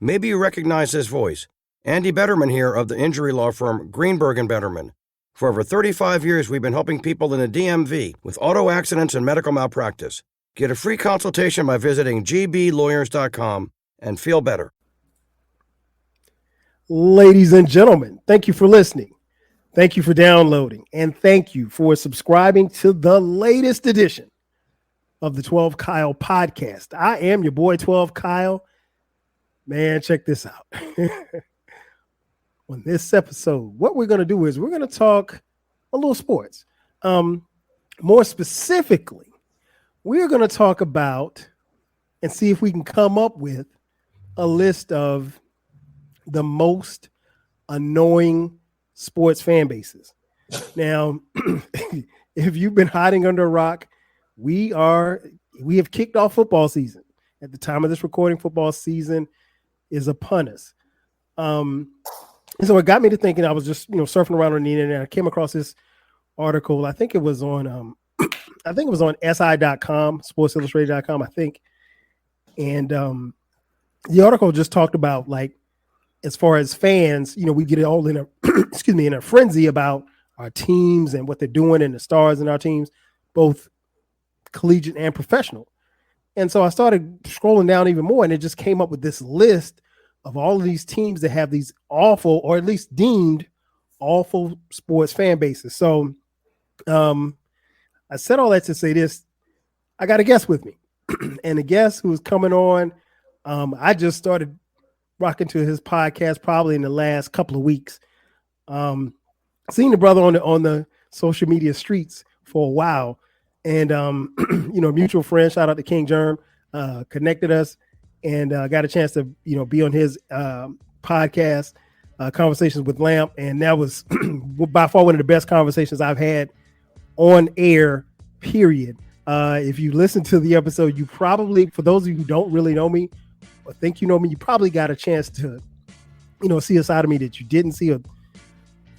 Maybe you recognize this voice. Andy Betterman here of the injury law firm Greenberg & Betterman. For over 35 years, we've been helping people in the DMV with auto accidents and medical malpractice. Get a free consultation by visiting gblawyers.com and feel better. Ladies and gentlemen, thank you for listening. Thank you for downloading. And thank you for subscribing to the latest edition of the 12 Kyle podcast. I am your boy 12 Kyle. Man, check this out. On this episode, what we're going to do is we're going to talk a little sports. More specifically, we're going to talk about and see if we can come up with a list of the most annoying sports fan bases. Now, if you've been hiding under a rock, we have kicked off football season. At the time of this recording, football season is upon us. And so it got me to thinking. I was just surfing around on the internet. I came across this article. I think it was on SI.com, SportsIllustrated.com, I think. And the article just talked about, like, as far as fans, we get all in a in a frenzy about our teams and what they're doing and the stars in our teams, both collegiate and professional. And so I started scrolling down even more, and it just came up with this list of all of these teams that have these awful, or at least deemed awful, sports fan bases. So I said all that to say this. I got a guest with me. And the guest who's coming on, I just started rocking to his podcast probably in the last couple of weeks. Seen the brother on the social media streets for a while. And, mutual friend, shout out to King Germ, connected us and got a chance to, be on his podcast, Conversations with Lamp. And that was by far one of the best conversations I've had on air, period. If you listen to the episode, you probably, for those of you who don't really know me or think you know me, you probably got a chance to, see a side of me that you didn't see, or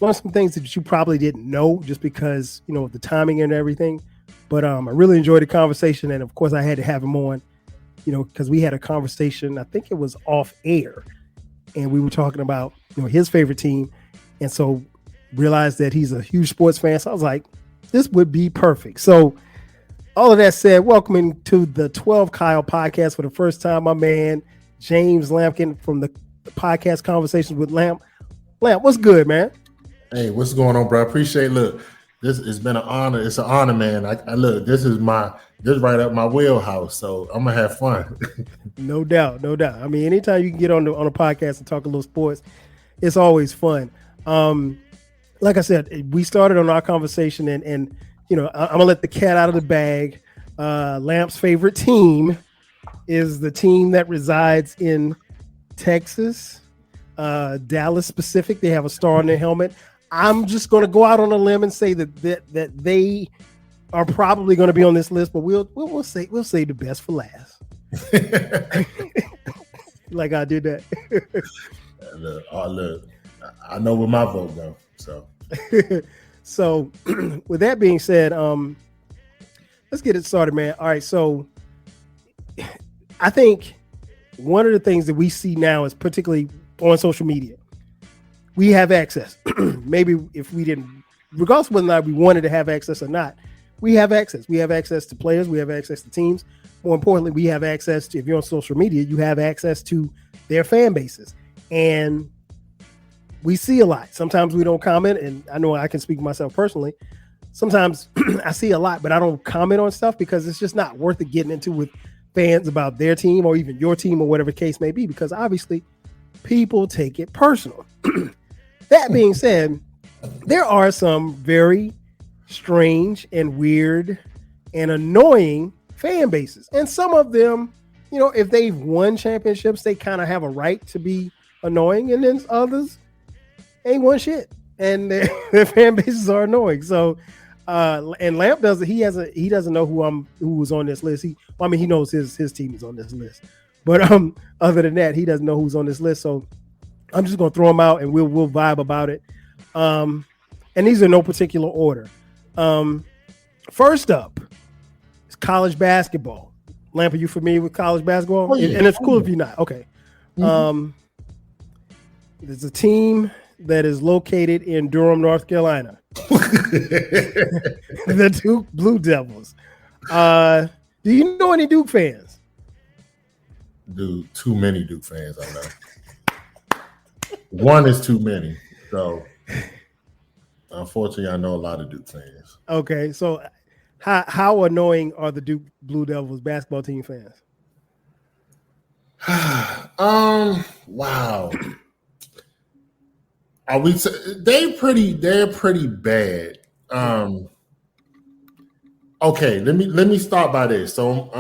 learn some things that you probably didn't know just because, of the timing and everything. But I really enjoyed the conversation. And of course I had to have him on, because we had a conversation, I think it was off air, and we were talking about, his favorite team. And so realized that he's a huge sports fan. So I was like, this would be perfect. So all of that said, welcome to the 12 Kyle podcast for the first time, my man, James Lampkin from the podcast Conversations with Lamp. Lamp, what's good, man? Hey, what's going on, bro? I appreciate, look, this has been an honor. It's an honor, man. I look, this is right up my wheelhouse. So I'm gonna have fun. No doubt. I mean, anytime you can get on a podcast and talk a little sports, it's always fun. Like I said, we started on our conversation and I'm gonna let the cat out of the bag. Lamp's favorite team is the team that resides in Texas, Dallas specific. They have a star on their helmet. I'm just going to go out on a limb and say that they are probably going to be on this list, but we'll say the best for last. Like I did that. Look, I know where my vote goes. So, so with that being said, let's get it started, man. All right, so I think one of the things that we see now is particularly on social media. We have access. Maybe if we didn't, regardless of whether or not we wanted to have access or not, we have access. We have access to players. We have access to teams. More importantly, we have access to, if you're on social media, you have access to their fan bases. And we see a lot. Sometimes we don't comment. And I know I can speak for myself personally. Sometimes I see a lot, but I don't comment on stuff because it's just not worth it getting into with fans about their team or even your team or whatever the case may be, because obviously people take it personal. That being said, there are some very strange and weird and annoying fan bases. And some of them, if they've won championships, they kind of have a right to be annoying. And then others ain't won shit. And their fan bases are annoying. So, and Lamp doesn't, he doesn't know who was on this list. He knows his team is on this list. But other than that, he doesn't know who's on this list. So I'm just gonna throw them out and we'll vibe about it. And these are no particular order. First up is college basketball. Lamp, are you familiar with college basketball? Oh, yeah. And it's cool if you're not. Okay. There's a team that is located in Durham, North Carolina. The Duke Blue Devils. Do you know any Duke fans? Dude, too many Duke fans, I know. One is too many. So, unfortunately, I know a lot of Duke fans. Okay, so how annoying are the Duke Blue Devils basketball team fans? Wow. Are we? They're pretty bad. Okay, let me start by this. So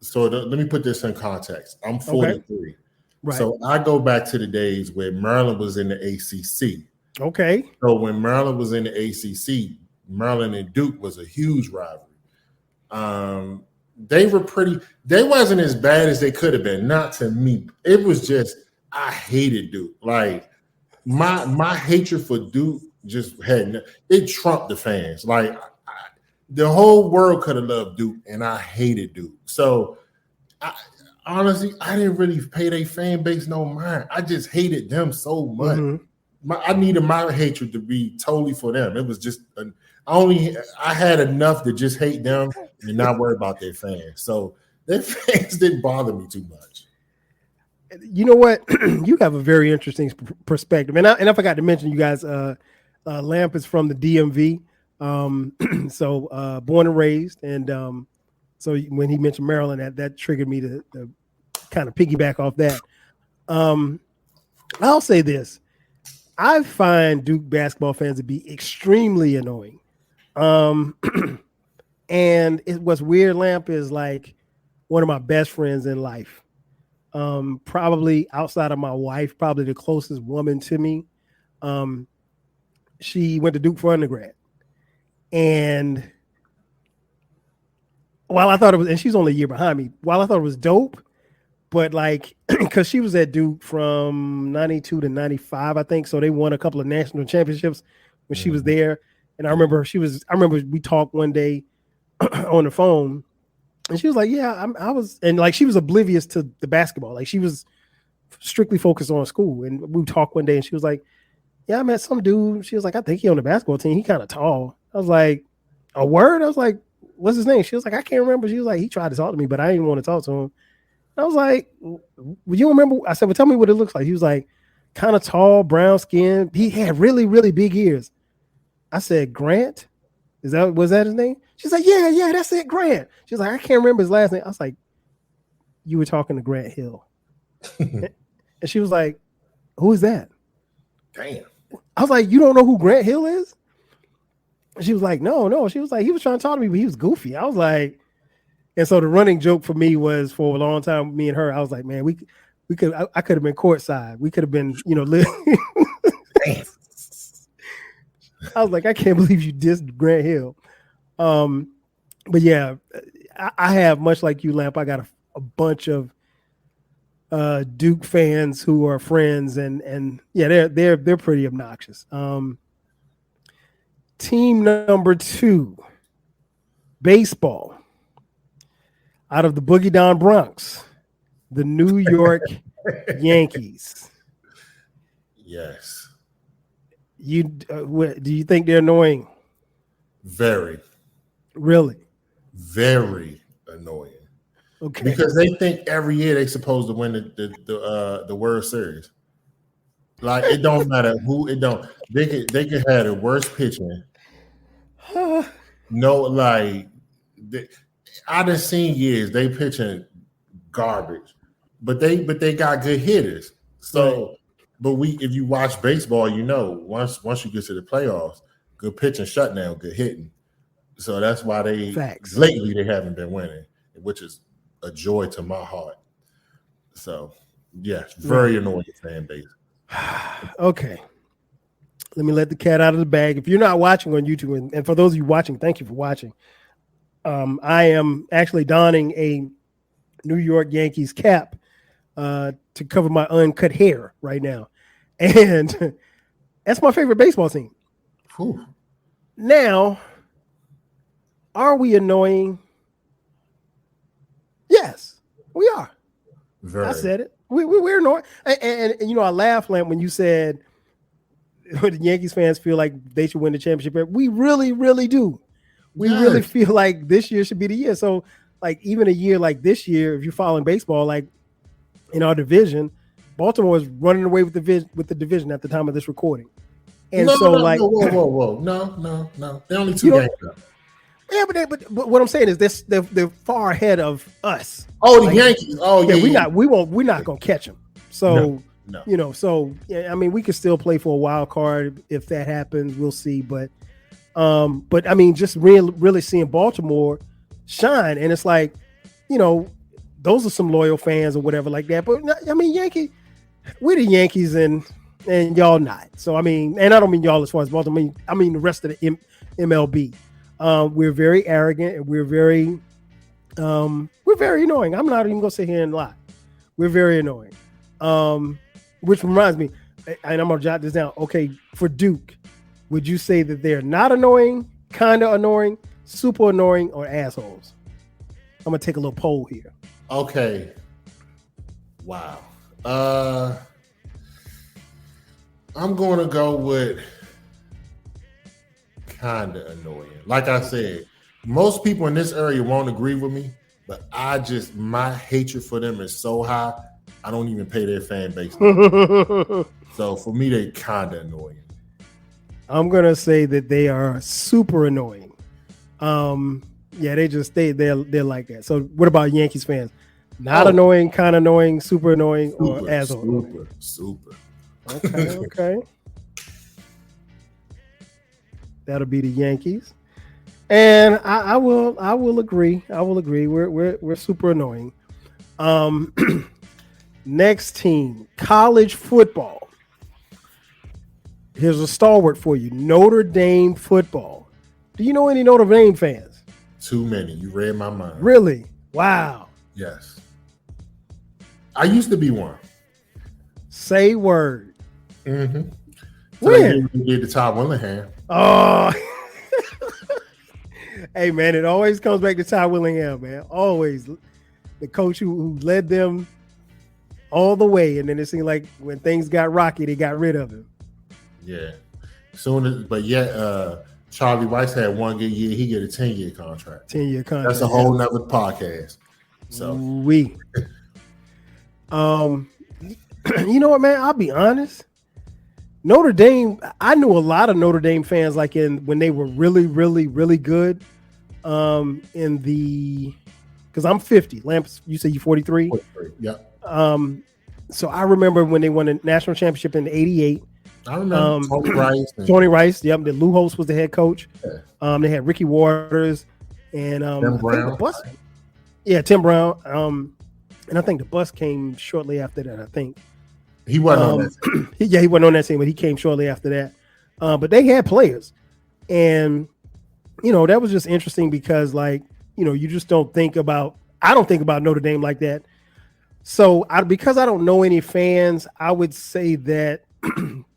let me put this in context. I'm 43. Okay. Right. So I go back to the days where Maryland was in the ACC. Okay. So when Maryland was in the ACC, Maryland and Duke was a huge rivalry. They wasn't as bad as they could have been. Not to me. It was just, I hated Duke. Like my hatred for Duke just it trumped the fans. Like the whole world could have loved Duke, and I hated Duke. So honestly, I didn't really pay their fan base no mind. I just hated them so much. Mm-hmm. I needed my hatred to be totally for them. It was just I had enough to just hate them and not worry about their fans. So their fans didn't bother me too much. You know what? You have a very interesting perspective, and I forgot to mention, you guys. Lamp is from the DMV, so born and raised, and so when he mentioned Maryland, that triggered me to kind of piggyback off that. I'll say this: I find Duke basketball fans to be extremely annoying. And what's weird, Lamp is like one of my best friends in life. Probably outside of my wife, probably the closest woman to me. She went to Duke for undergrad. And while I thought it was, and she's only a year behind me, while I thought it was dope, but like, because she was at Duke from 92 to 95, I think. So they won a couple of national championships when she was there. And I remember we talked one day on the phone, and she was like, yeah, I was, and like, she was oblivious to the basketball. Like, she was strictly focused on school. And we talked one day, and she was like, yeah, I met some dude. She was like, I think he on the basketball team. He kind of tall. I was like, a word? I was like, what's his name? She was like, I can't remember. She was like, he tried to talk to me, but I didn't want to talk to him. I was like, well, you remember? I said, well, tell me what it looks like. He was like, kind of tall, brown skin. He had really, really big ears. I said, Grant? Was that his name? She's like, yeah, that's it, Grant. She's like, I can't remember his last name. I was like, you were talking to Grant Hill. And she was like, who is that? Damn. I was like, you don't know who Grant Hill is? She was like, no. She was like, he was trying to talk to me, but he was goofy. I was like, and so the running joke for me was, for a long time, me and her, I was like, man, I could have been courtside. We could have been, I was like, I can't believe you dissed Grant Hill. But yeah, I have, much like you, Lamp, I got a bunch of Duke fans who are friends, and yeah, they're pretty obnoxious. Team number 2, baseball, out of the Boogie Down Bronx, the New York Yankees. Yes. Do you think they're annoying? Very. Really? Very annoying. Okay. Because they think every year they're supposed to win the World Series. Like, it don't matter who, it don't. They can have the worst pitching. No, like, I done seen years they pitching garbage, but they got good hitters. So, right. But if you watch baseball, once you get to the playoffs, good pitching, shutdown, good hitting. So that's why lately they haven't been winning, which is a joy to my heart. So, yeah, very annoying fan base. Okay. Let me let the cat out of the bag. If you're not watching on YouTube, and for those of you watching, thank you for watching. I am actually donning a New York Yankees cap to cover my uncut hair right now. And that's my favorite baseball team. Whew. Now, are we annoying? Yes, we are. Very. I said it. We're annoying. And I laughed, Lamp, when you said the Yankees fans feel like they should win the championship. We really, really do. We really feel like this year should be the year. So, like, even a year like this year, if you're following baseball, like in our division, Baltimore is running away with the division at the time of this recording. And whoa. No. They're only 2 games up. Yeah, but what I'm saying is they're far ahead of us. Oh, the Yankees. Oh, yeah. We're not gonna catch them. So no. So yeah, I mean, we could still play for a wild card if that happens. We'll see, but I mean, just really seeing Baltimore shine, and it's like, those are some loyal fans or whatever like that. But I mean, we're the Yankees and y'all not. So I mean, and I don't mean y'all as far as Baltimore. I mean the rest of the MLB. We're very arrogant and we're very annoying. I'm not even gonna sit here and lie. We're very annoying. Which reminds me, and I'm gonna jot this down. Okay, for Duke, would you say that they're not annoying, kind of annoying, super annoying, or assholes? I'm gonna take a little poll here. Okay. Wow. I'm gonna go with kind of annoying. Like I said, most people in this area won't agree with me, but my hatred for them is so high, I don't even pay their fan base. So for me, they kind of annoying. I'm gonna say that they are super annoying. Yeah, they're like that. So what about Yankees fans? Not annoying, kind of annoying, super annoying, or asshole? Super. Okay. That'll be the Yankees, and I will agree. We're super annoying. Next team, college football. Here's a stalwart for you: Notre Dame football. Do you know any Notre Dame fans? Too many. You read my mind. Really? Wow. Yes. I used to be one. Say word. Mm-hmm. When? You did the Ty Willingham. Oh. Hey, man, it always comes back to Ty Willingham, man. Always. The coach who led them all the way. And then it seemed like when things got rocky, they got rid of him. Yeah. Charlie Weiss had 1 good year. He get a 10-year contract. 10-year contract. That's a whole nother podcast. So you know what, man? I'll be honest. Notre Dame, I knew a lot of Notre Dame fans when they were really, really, really good. Because I'm 50. Lamps, you say you're 43? 43, yeah. So I remember when they won a national championship in '88. I remember Tony Rice. Tony Rice, yep. The Lou Holtz was the head coach. Yeah. They had Ricky Waters and Tim Brown. Tim Brown. And I think the bus came shortly after that. I think he wasn't on that team. He wasn't on that team, but he came shortly after that. But they had players, and that was just interesting because, you just don't think about. I don't think about Notre Dame like that. So because I don't know any fans, I would say that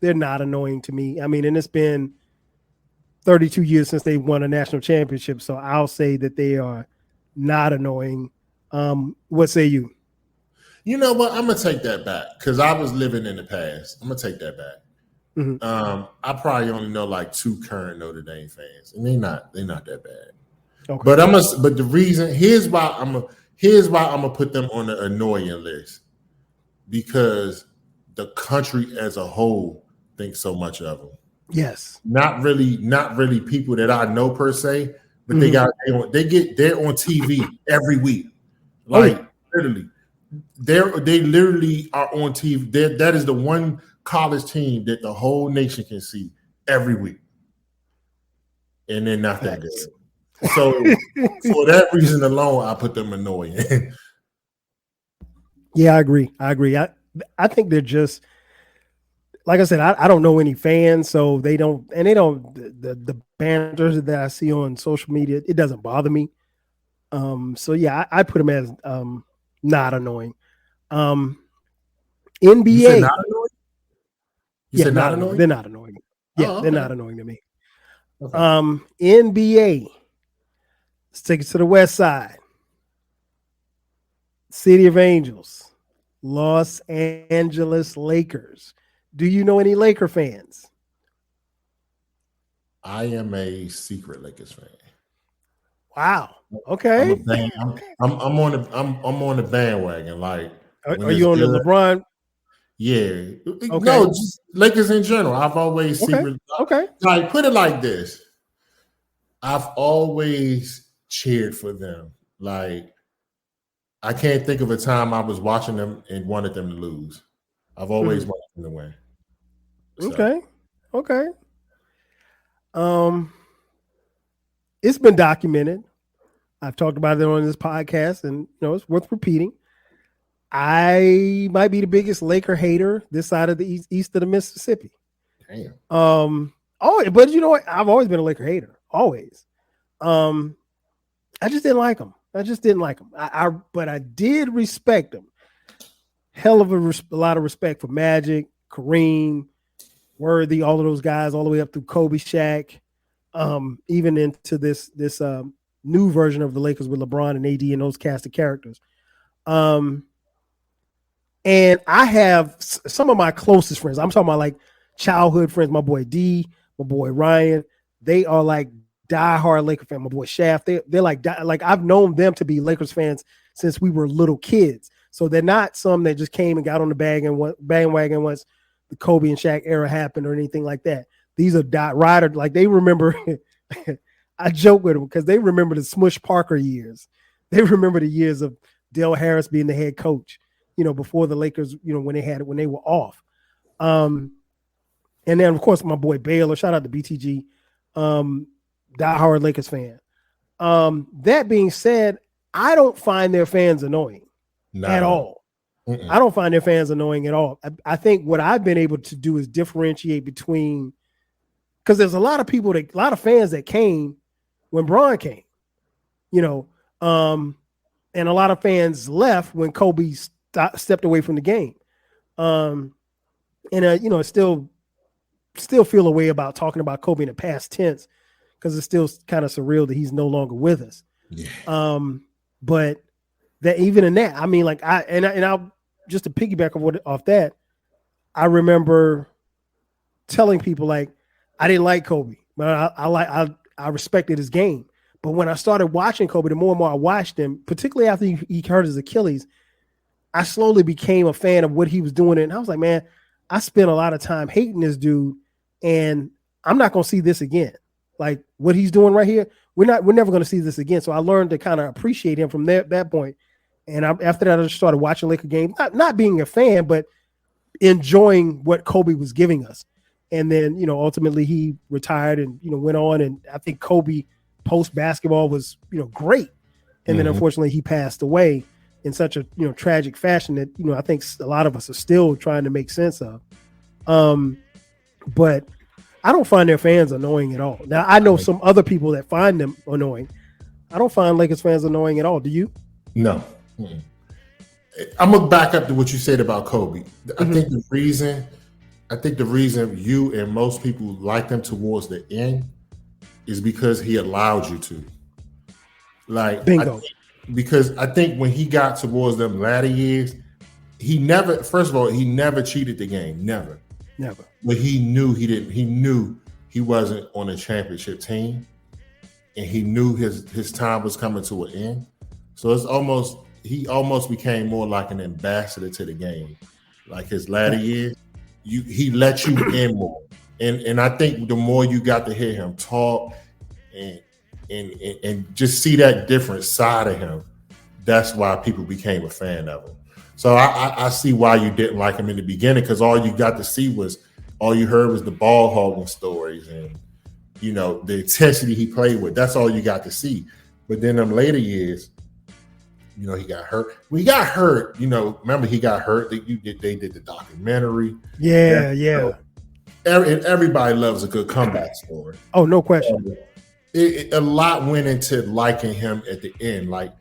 they're not annoying to me. I mean, and it's been 32 years since they won a national championship, so I'll say that they are not annoying. What say you? You know what? I'm gonna take that back because I was living in the past. I'm gonna take that back. Mm-hmm. I probably only know 2 current Notre Dame fans, and they're not that bad. Okay. But the reason here's why I'm gonna put them on the annoying list, because the country as a whole thinks so much of them. Yes. Not really people that I know per se, but they're on TV every week. Literally. They literally are on TV. That is the one college team that the whole nation can see every week. And they're not that good. So for that reason alone, I put them annoying. Yeah, I agree. I think they're just, like I said, I don't know any fans, so they don't the banters that I see on social media, it doesn't bother me. So yeah, I put them as not annoying. NBA. You said not annoying? You said not annoying? They're not annoying. Yeah, okay. They're not annoying to me. Okay. NBA. Let's take it to the west side. City of Angels. Los Angeles Lakers. Do you know any Laker fans? I am a secret Lakers fan. Wow. I'm Okay. a band. I'm on the bandwagon. Like when Are it's you on the good, LeBron? yeah. Okay. No, just Lakers in general. I've always Okay. secret. Okay. Like put it like this. I've always cheered for them. Like I can't think of a time I was watching them and wanted them to lose. I've always wanted them to win. So. Okay. Okay. It's been documented. I've talked about it on this podcast, and it's worth repeating. I might be the biggest Laker hater this side of the east of the Mississippi. Damn. But you know what? I've always been a Laker hater. Always. I just didn't like them. But I did respect them. Hell of a lot of respect for Magic, Kareem, Worthy, all of those guys, all the way up through Kobe, Shaq, even into this new version of the Lakers with LeBron and AD and those cast of characters. And I have some of my closest friends. I'm talking about like childhood friends. My boy D, my boy Ryan. They are like diehard Laker fan. My boy Shaft. They're like I've known them to be Lakers fans since we were little kids. So they're not some that just came and got on the bandwagon once the Kobe and Shaq era happened or anything like that. These are rider. Like they remember. I joke with them because they remember the Smush Parker years. They remember the years of Dale Harris being the head coach, before the Lakers, when they were off. And then of course my boy Baylor, shout out to BTG, diehard Lakers fan. That being said, I don't find their fans annoying at all. I don't find their fans annoying at all. I think what I've been able to do is differentiate between, because there's a lot of fans that came when Bron came, and a lot of fans left when Kobe stepped away from the game. Still feel a way about talking about Kobe in the past tense because it's still kind of surreal that he's no longer with us. Yeah. But that even in that, I mean, like I'll just to piggyback off that, I remember telling people like I didn't like Kobe, but I respected his game. But when I started watching Kobe, the more and more I watched him, particularly after he hurt his Achilles, I slowly became a fan of what he was doing. And I was like, man, I spent a lot of time hating this dude, and I'm not going to see this again. Like what he's doing right here, we're never going to see this again. So I learned to kind of appreciate him from that point. And after that, I just started watching Laker games, not being a fan, but enjoying what Kobe was giving us. And then, ultimately he retired and, went on. And I think Kobe post basketball was, great. And then unfortunately he passed away in such a, tragic fashion that, I think a lot of us are still trying to make sense of. But I don't find their fans annoying at all. Now I know some other people that find them annoying. I don't find Lakers fans annoying at all. Do you? No. I'm gonna back up to what you said about Kobe. I think the reason you and most people like them towards the end is because he allowed you to. Like, bingo. Because I think when he got towards them latter years, he never cheated the game, never. But he knew he wasn't on a championship team, and he knew his time was coming to an end. So he almost became more like an ambassador to the game. Like his latter years, he let you in more. And I think the more you got to hear him talk and just see that different side of him, that's why people became a fan of him. So I see why you didn't like him in the beginning, because all you heard was the ball hogging stories and the intensity he played with. That's all you got to see. But then them later years, he got hurt. When he got hurt, remember he got hurt. They did the documentary. Yeah. Everybody loves a good comeback story. Oh, no question. A lot went into liking him at the end. Like,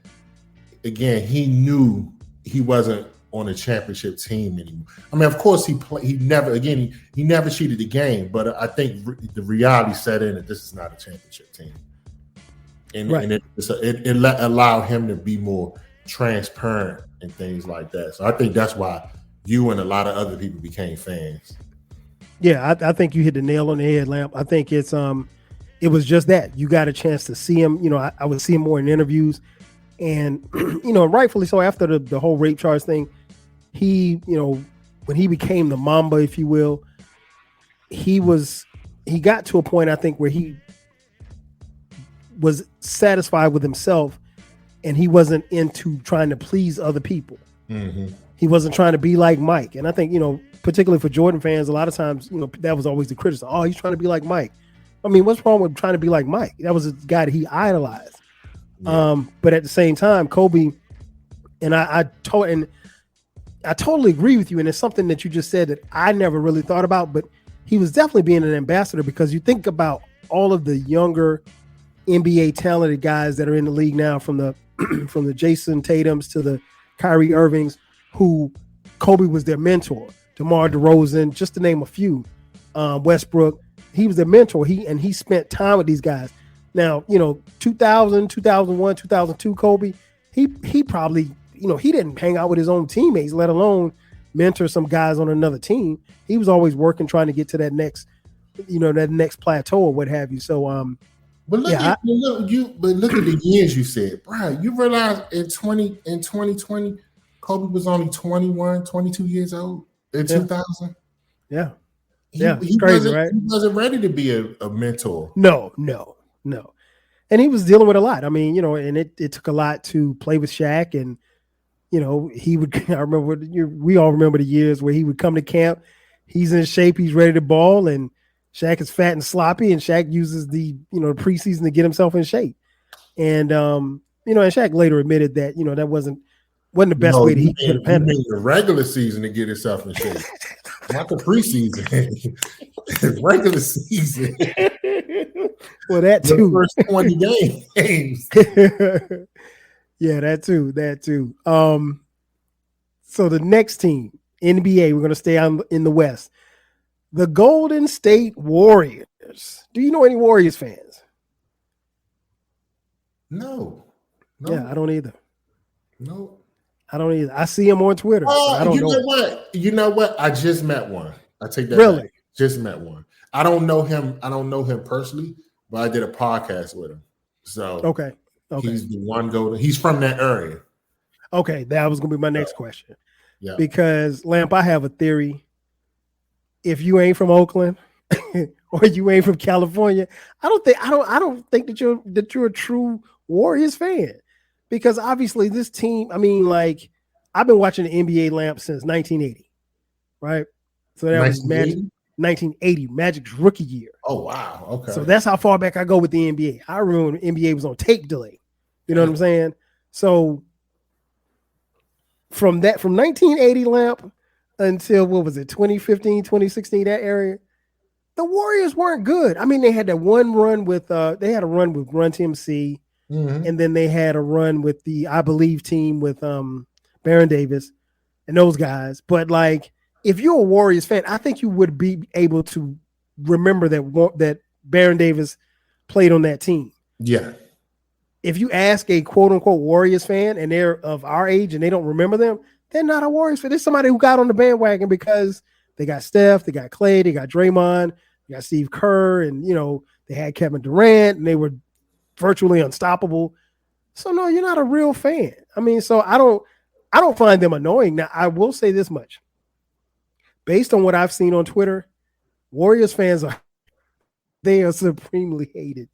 again, he knew he wasn't on a championship team anymore. I mean, of course, he never cheated the game, but I think the reality set in that this is not a championship team. And it allowed him to be more transparent and things like that. So I think that's why you and a lot of other people became fans. Yeah, I think you hit the nail on the head, Lamp. I think it was just that you got a chance to see him. I would see him more in interviews, and rightfully so. After the whole rape charge thing, he when he became the Mamba, if you will, he got to a point, I think, where he was satisfied with himself, and he wasn't into trying to please other people. Mm-hmm. He wasn't trying to be like Mike. And I think, particularly for Jordan fans, a lot of times, that was always the criticism. Oh, he's trying to be like Mike. I mean, what's wrong with trying to be like Mike? That was a guy that he idolized. Yeah. But at the same time, Kobe, and I totally agree with you. And it's something that you just said that I never really thought about, but he was definitely being an ambassador, because you think about all of the younger NBA talented guys that are in the league now, from the Jason Tatums to the Kyrie Irvings, who Kobe was their mentor. DeMar DeRozan, just to name a few. Westbrook, he was their mentor. He spent time with these guys. Now, 2000, 2001, 2002 Kobe, he probably, he didn't hang out with his own teammates, let alone mentor some guys on another team. He was always working, trying to get to that next plateau or what have you. So, but look at the years you said, Brian. You realize in 2020, Kobe was only 21, 22 years old in 2000. Yeah. He crazy, right? He wasn't ready to be a mentor. No. And he was dealing with a lot. I mean, and it took a lot to play with Shaq. And, he would, I remember, we all remember the years where he would come to camp. He's in shape. He's ready to ball. And Shaq is fat and sloppy, and Shaq uses the preseason to get himself in shape. And and Shaq later admitted that that wasn't the best way that he could have handled it. The regular season to get himself in shape, not the preseason. Regular season. Well, that too. The first 20 games. Yeah, that too. So the next team, NBA, we're going to stay in the West. The Golden State Warriors. Do you know any Warriors fans? No. Yeah, I don't either. No. I don't either. I see him on Twitter. I don't know. What? You know what? I just met one. I take that really back. Just met one. I don't know him. I don't know him personally, but I did a podcast with him. So okay. He's the one golden. He's from that area. Okay, that was gonna be my next question. Yeah. Because Lamp, I have a theory. If you ain't from Oakland or you ain't from California, I don't think that you're a true Warriors fan. Because obviously this team, I mean, like, I've been watching the NBA, Lamp, since 1980, right? So that was Magic, 1980, Magic's rookie year. Oh, wow. Okay. So that's how far back I go with the NBA. I remember when the NBA was on tape delay. You know what I'm saying? So from 1980, Lamp, until, what was it, 2015, 2016, that area, the Warriors weren't good. I mean, they had that one run with Run TMC, and then they had a run with the I Believe team with Baron Davis and those guys. But like, if you're a Warriors fan, I think you would be able to remember that Baron Davis played on that team. Yeah. If you ask a quote unquote Warriors fan and they're of our age and they don't remember them, they're not a Warriors fan. There's somebody who got on the bandwagon because they got Steph, they got Clay, they got Draymond, they got Steve Kerr, and they had Kevin Durant, and they were virtually unstoppable. So no, you're not a real fan. I mean, so I don't find them annoying. Now, I will say this much. Based on what I've seen on Twitter, Warriors fans are supremely hated.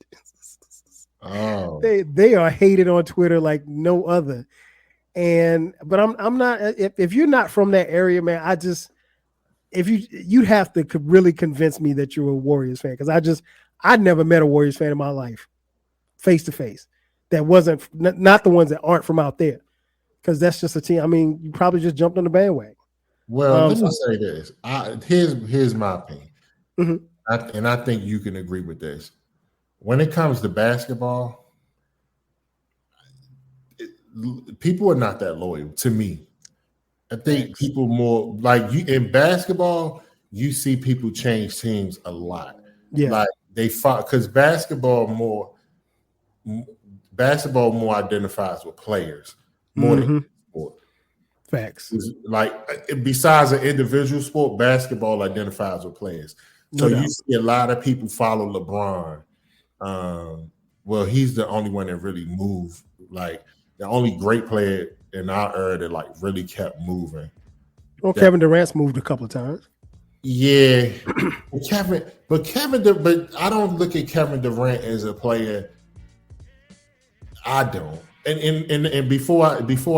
Oh. They are hated on Twitter like no other. But I'm not, if you're not from that area, man, you'd have to really convince me that you're a Warriors fan, because I'd never met a Warriors fan in my life face to face that wasn't not the ones that aren't from out there, because that's just a team. I mean, you probably just jumped on the bandwagon. Well, let me say this. Here's my opinion, mm-hmm. And I think you can agree with this. When it comes to basketball, people are not that loyal to me. I think people more like you in basketball. You see people change teams a lot. Yeah, like they fought because basketball more identifies with players. more than any sport. Facts. Like, besides an individual sport, basketball identifies with players. So you see a lot of people follow LeBron. Well, he's the only one that really moved. Like, the only great player in our era that like really kept moving. Well, Kevin Durant's moved a couple of times. Yeah, but I don't look at Kevin Durant as a player. I don't. And before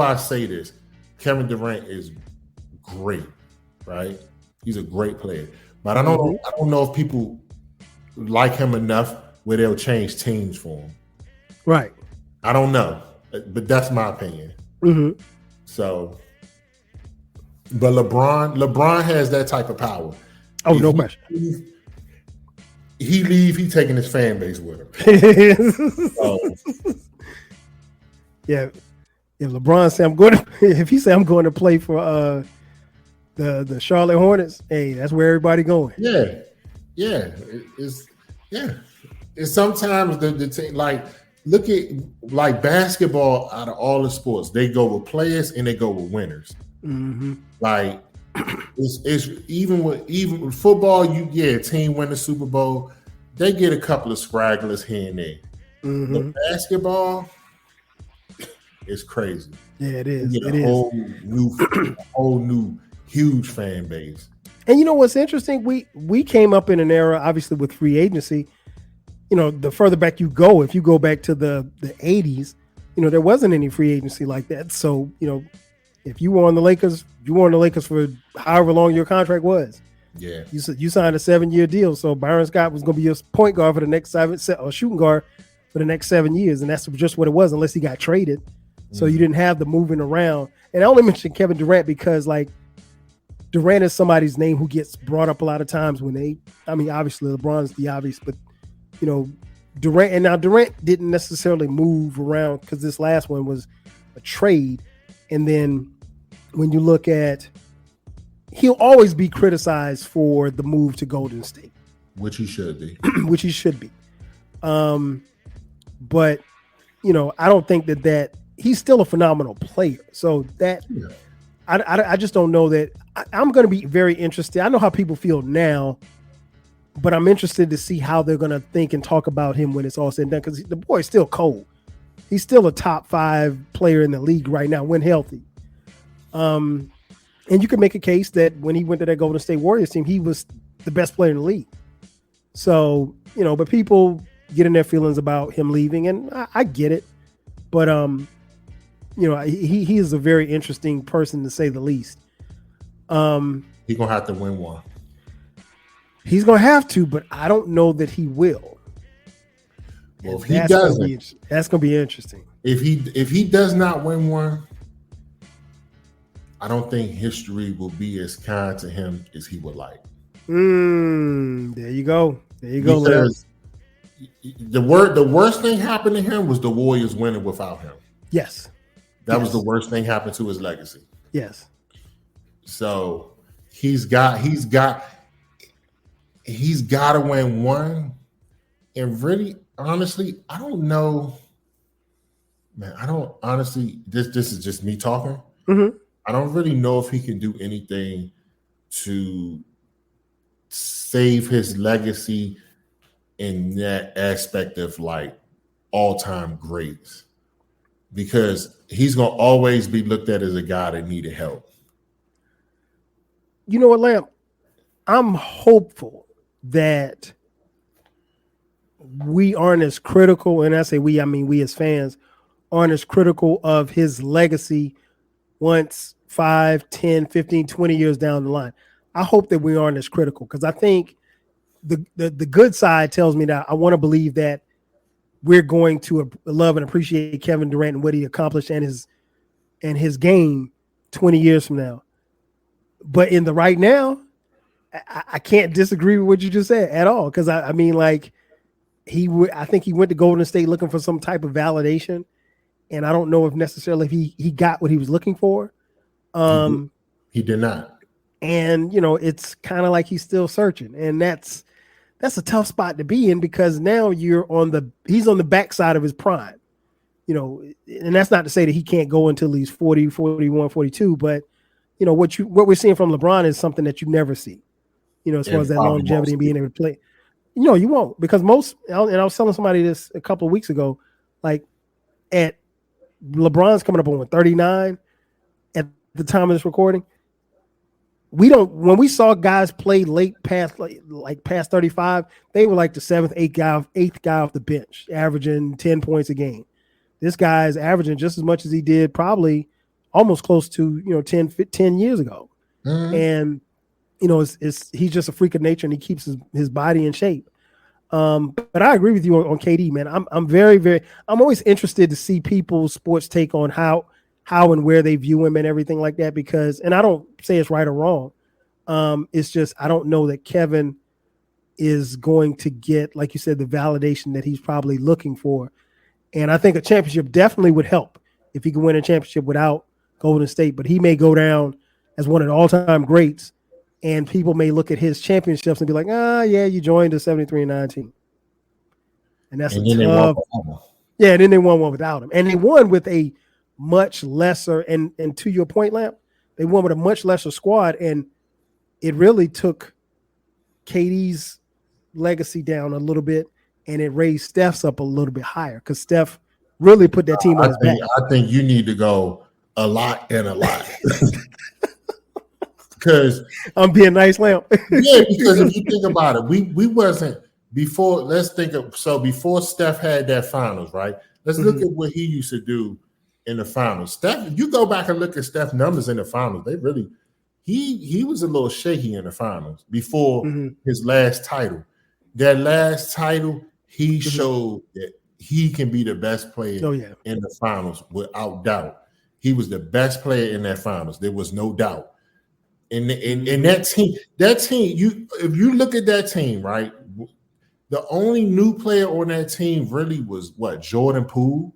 I say this, Kevin Durant is great, right? He's a great player, but I don't know if people like him enough where they'll change teams for him. Right. I don't know, but that's my opinion. Mm-hmm. So. But LeBron has that type of power. Oh, no question. He taking his fan base with him. Yeah. If LeBron say if he say I'm going to play for the Charlotte Hornets, hey, that's where everybody going. Yeah. It's sometimes the team, like, look at like basketball. Out of all the sports, they go with players and they go with winners. Mm-hmm. Like, it's even with football, team win the Super Bowl, they get a couple of scragglers here and there. Mm-hmm. But basketball, it's crazy. Yeah, it is. You get a whole new huge fan base. And you know what's interesting? We came up in an era, obviously, with free agency. You know, the further back you go, if you go back to the 80s, you know, there wasn't any free agency like that. So, you know, if you were on the Lakers, you were on the Lakers for however long your contract was. Yeah. You signed a 7-year deal. So Byron Scott was going to be your point guard for the next 7, or shooting guard for the next 7 years. And that's just what it was, unless he got traded. So you didn't have the moving around. And I only mentioned Kevin Durant because, like, Durant is somebody's name who gets brought up a lot of times when obviously LeBron's the obvious, but, you know, Durant didn't necessarily move around because this last one was a trade. And then when you look at, he'll always be criticized for the move to Golden State, which he should be. But, you know, I don't think that he's still a phenomenal player. So that I just don't know that I'm going to be very interested. I know how people feel now, but I'm interested to see how they're going to think and talk about him when it's all said and done, because the boy's still cold. He's still a top 5 player in the league right now when healthy. And you can make a case that when he went to that Golden State Warriors team, he was the best player in the league. So, you know, but people get in their feelings about him leaving, and I get it. But, you know, he is a very interesting person, to say the least. He's going to have to win one. He's going to have to, but I don't know that he will. Well, if he doesn't, that's going to be interesting. If he does not win one, I don't think history will be as kind to him as he would like. There you go. Because the worst thing happened to him was the Warriors winning without him. Yes. That was the worst thing happened to his legacy. Yes. So he's got to win one. And really, honestly, I don't know. Man, I don't honestly, this is just me talking. Mm-hmm. I don't really know if he can do anything to save his legacy in that aspect of like all-time greats, because he's going to always be looked at as a guy that needed help. You know what, Lamp? I'm hopeful that we aren't as critical, and I say we, I mean we as fans, aren't as critical of his legacy once 5, 10, 15, 20 years down the line. I hope that we aren't as critical, because I think the good side tells me that I want to believe that we're going to love and appreciate Kevin Durant and what he accomplished and his game 20 years from now. But in the right now, I can't disagree with what you just said at all, because I mean, like, I think he went to Golden State looking for some type of validation, and I don't know if necessarily he got what he was looking for. He did not. And, you know, it's kind of like he's still searching, and that's a tough spot to be in, because now he's on the backside of his prime. and that's not to say that he can't go until he's 40, 41, 42, but what we're seeing from LeBron is something that you never see, as far as that longevity and being able to play. You won't, because and I was telling somebody this a couple of weeks ago, like at LeBron's coming up on 39 at the time of this recording. When we saw guys play late past like past 35, they were like the seventh, eighth guy off the bench, averaging 10 points a game. This guy's averaging just as much as he did probably almost close to 10 years ago. Mm-hmm. And he's just a freak of nature, and he keeps his body in shape. But I agree with you on KD, man. I'm very, very. I'm always interested to see people's sports take on how and where they view him and everything like that. Because, and I don't say it's right or wrong. It's just I don't know that Kevin is going to get, like you said, the validation that he's probably looking for. And I think a championship definitely would help if he could win a championship without Golden State. But he may go down as one of the all-time greats. And people may look at his championships and be like, yeah, you joined the 73-19. And that's and tough. Yeah, and then they won one without him. And they won with a much lesser, and to your point, Lamp, they won with a much lesser squad. And it really took KD's legacy down a little bit, and it raised Steph's up a little bit higher because Steph really put that team on his back. I think you need to go a lot and a lot. Because I'm being nice, Lamp. Yeah, because if you think about it, we wasn't before. Let's think of before Steph had that finals, right? Let's look at what he used to do in the finals. Steph, you go back and look at Steph's numbers in the finals. They really he was a little shaky in the finals before his last title. That last title, he showed that he can be the best player in the finals without doubt. He was the best player in that finals. There was no doubt. And that team, if you look at that team, right, the only new player on that team really was what, Jordan Poole,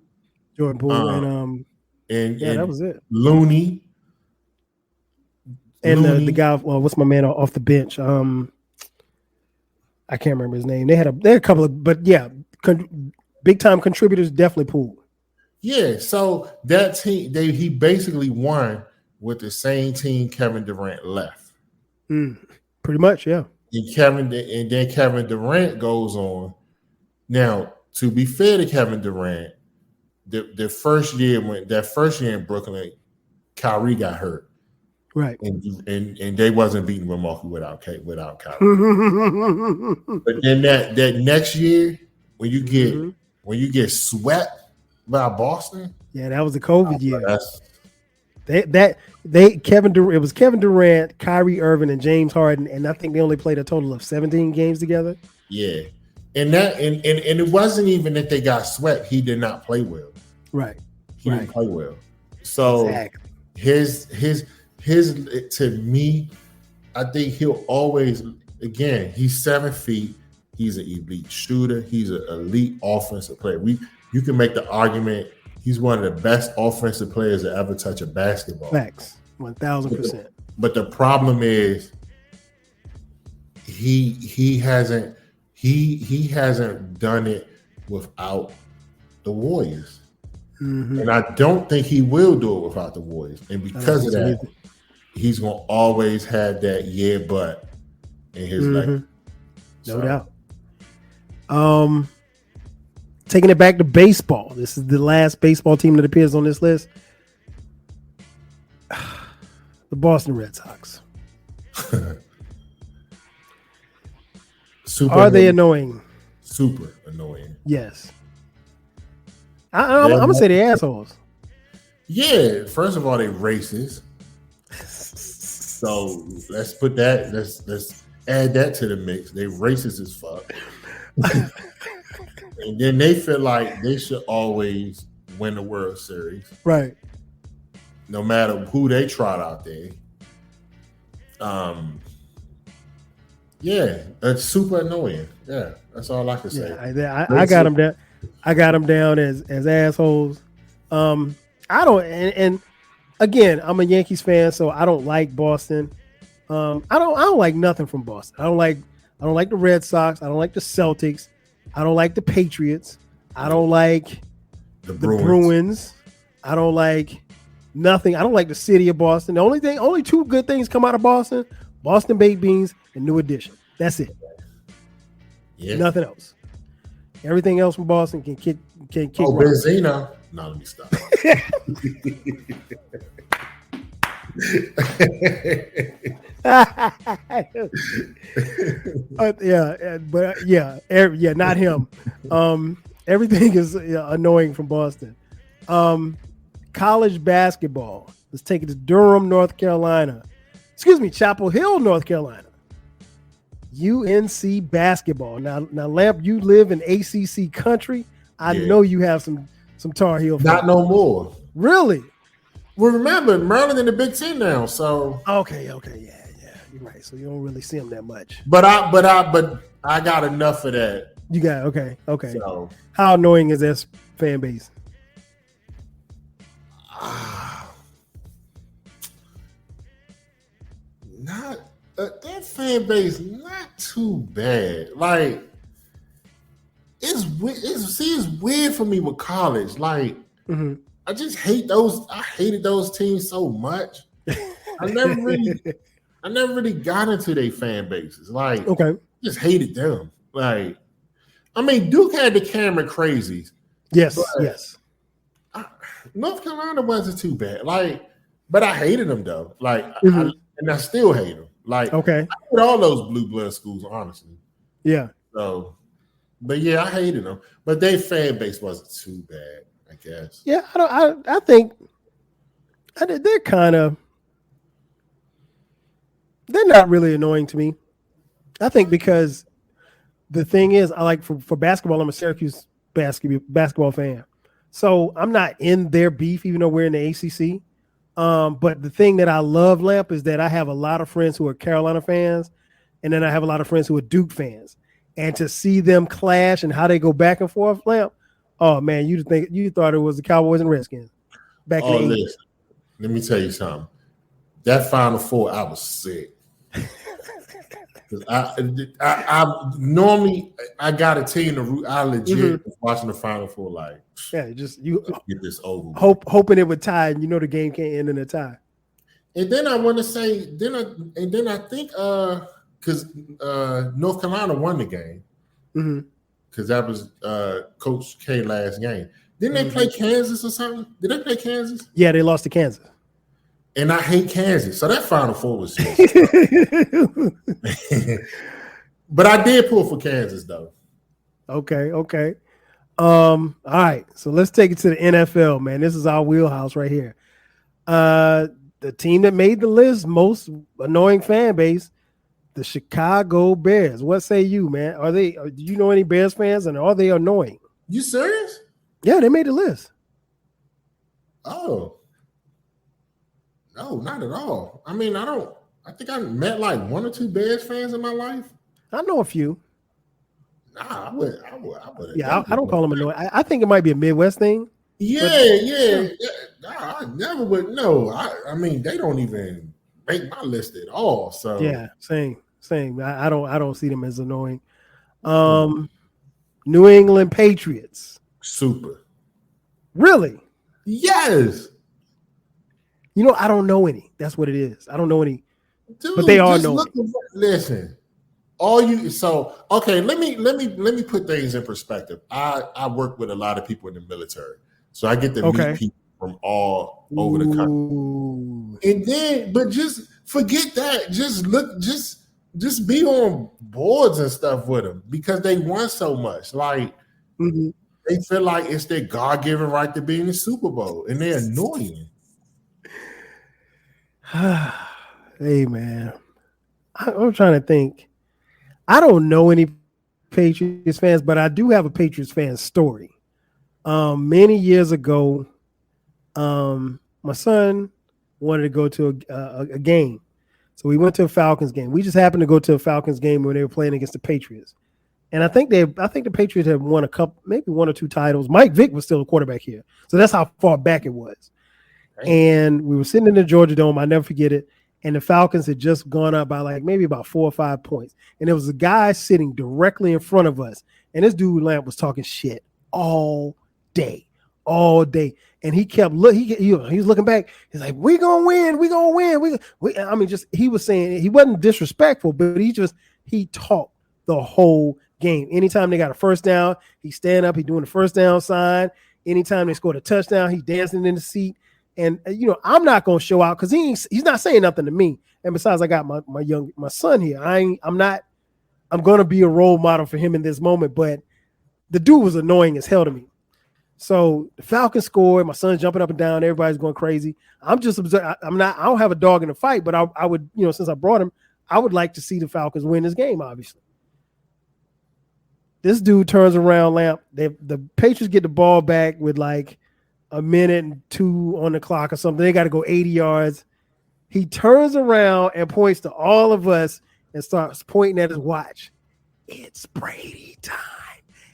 and that was it. Looney, and the guy. Well, what's my man off the bench? I can't remember his name. They had a couple of, but yeah, big time contributors, definitely Poole. Yeah, so that team, he basically won with the same team Kevin Durant left. Pretty much, yeah. And then Kevin Durant goes on. Now, to be fair to Kevin Durant, the first year in Brooklyn, Kyrie got hurt. Right. And they wasn't beating Milwaukee without Kyrie. But then that next year, when you get swept by Boston. Yeah, that was the COVID year. It was Kevin Durant, Kyrie Irving, and James Harden, and I think they only played a total of 17 games together. Yeah, and it wasn't even that they got swept. He did not play well. Right. He didn't play well. So exactly. his to me, I think he'll always, again, he's 7 feet. He's an elite shooter. He's an elite offensive player. You can make the argument. He's one of the best offensive players to ever touch a basketball. Facts, 1,000%. But the problem is, he hasn't done it without the Warriors, and I don't think he will do it without the Warriors. And because of that, he's gonna always have that but in his life. No doubt. Taking it back to baseball. This is the last baseball team that appears on this list. The Boston Red Sox. Are they annoying? Super annoying. Yes. I'm going to say they're assholes. Yeah. First of all, they're racist. So let's put that, let's add that to the mix. They racist as fuck. And then they feel like they should always win the World Series. Right. No matter who they trot out there. Yeah, that's super annoying. Yeah, that's all I can say. Yeah, I got them down. I got them down as assholes. I don't, and again, I'm a Yankees fan, so I don't like Boston. I don't like nothing from Boston. I don't like the Red Sox. I don't like the Celtics. I don't like the Patriots. I don't like The Bruins. I don't like nothing. I don't like the city of Boston. The only two good things come out of Boston: Boston baked beans and New Edition. That's it. Yeah. Nothing else. Everything else from Boston can kick. Oh, Benzino. No, let me stop. Not him. Everything is annoying from Boston. College basketball. Let's take it to Durham, North Carolina. Chapel Hill, North Carolina. UNC basketball. Now, Lamp, you live in ACC country. I know you have some Tar Heel fans. Not no more. Really? Well, remember, Maryland in the Big Ten now, so okay, yeah, you're right. So you don't really see them that much. But I got enough of that. You got okay. So, how annoying is this fan base? Not that fan base, not too bad. Like it's weird for me with college. Like I just hate those. I hated those teams so much. I never really got into their fan bases. Like just hated them. Like I mean, Duke had the Cameron crazies. Yes. North Carolina wasn't too bad. Like, but I hated them though. Like, and I still hate them. Like, I hate all those blue blood schools, honestly. Yeah. So, but yeah, I hated them. But their fan base wasn't too bad, I guess. Yeah, I think they're kind of. They're not really annoying to me. I think because the thing is, I like for basketball, I'm a Syracuse basketball fan. So I'm not in their beef, even though we're in the ACC. But the thing that I love, Lamp, is that I have a lot of friends who are Carolina fans, and then I have a lot of friends who are Duke fans. And to see them clash and how they go back and forth, Lamp, oh man, you thought it was the Cowboys and Redskins back in the 80s. Listen, let me tell you something. That Final Four, I was sick. I normally I got a team to root. I legit was watching the Final Four like just get this over. Hoping it would tie, and the game can't end in a tie. And then I want to say, I think because North Carolina won the game because that was Coach K last game. Didn't they play Kansas or something? Did they play Kansas? Yeah, they lost to Kansas. And I hate Kansas, so that Final Four was just. But I did pull for Kansas, though. Okay. All right, so let's take it to the NFL, man. This is our wheelhouse right here. The team that made the list, most annoying fan base, the Chicago Bears. What say you, man? Do you know any Bears fans, and are they annoying? You serious? Yeah, they made the list. Oh. No, not at all. I mean, I think I met like one or two Bears fans in my life. I know a few. Nah, I would. Yeah, I don't call them annoying. I think it might be a Midwest thing. Yeah. Nah, I never would. No, I mean, they don't even make my list at all. So yeah, same. I don't see them as annoying. New England Patriots. Super. Really? Yes. I don't know any. That's what it is. I don't know any. Dude, but they are annoying. Listen. Let me put things in perspective. I work with a lot of people in the military. So I get to meet people from all over the country. And then, but just forget that. Just be on boards and stuff with them because they won so much. Like they feel like it's their God-given right to be in the Super Bowl, and they're annoying. Hey man, I'm trying to think. I don't know any Patriots fans, but I do have a Patriots fan story. Many years ago, my son wanted to go to a game, so we went to a Falcons game. We just happened to go to a Falcons game when they were playing against the Patriots, and I think the Patriots had won a couple, maybe one or two titles. Mike Vick was still a quarterback here, so that's how far back it was. And we were sitting in the Georgia Dome. I never forget it. And the Falcons had just gone up by maybe about 4 or 5 points. And there was a guy sitting directly in front of us. And this dude Lamp was talking shit all day. all day. And he kept he was looking back. He's like, "We gonna win. We gonna win. I mean, just he was saying he wasn't disrespectful, but he talked the whole game. Anytime they got a first down, he stand up. He doing the first down sign. Anytime they scored a touchdown, he dancing in the seat. And I'm not gonna show out because he's not saying nothing to me. And besides, I got my son here. I'm gonna be a role model for him in this moment. But the dude was annoying as hell to me. So the Falcons scored. My son's jumping up and down. Everybody's going crazy. I'm just observing. I don't have a dog in the fight, but I would, since I brought him, I would like to see the Falcons win this game, obviously. This dude turns around, Lamp. The Patriots get the ball back with like a minute and 2 on the clock or something. They got to go 80 yards. He turns around and points to all of us and starts pointing at his watch. It's Brady time.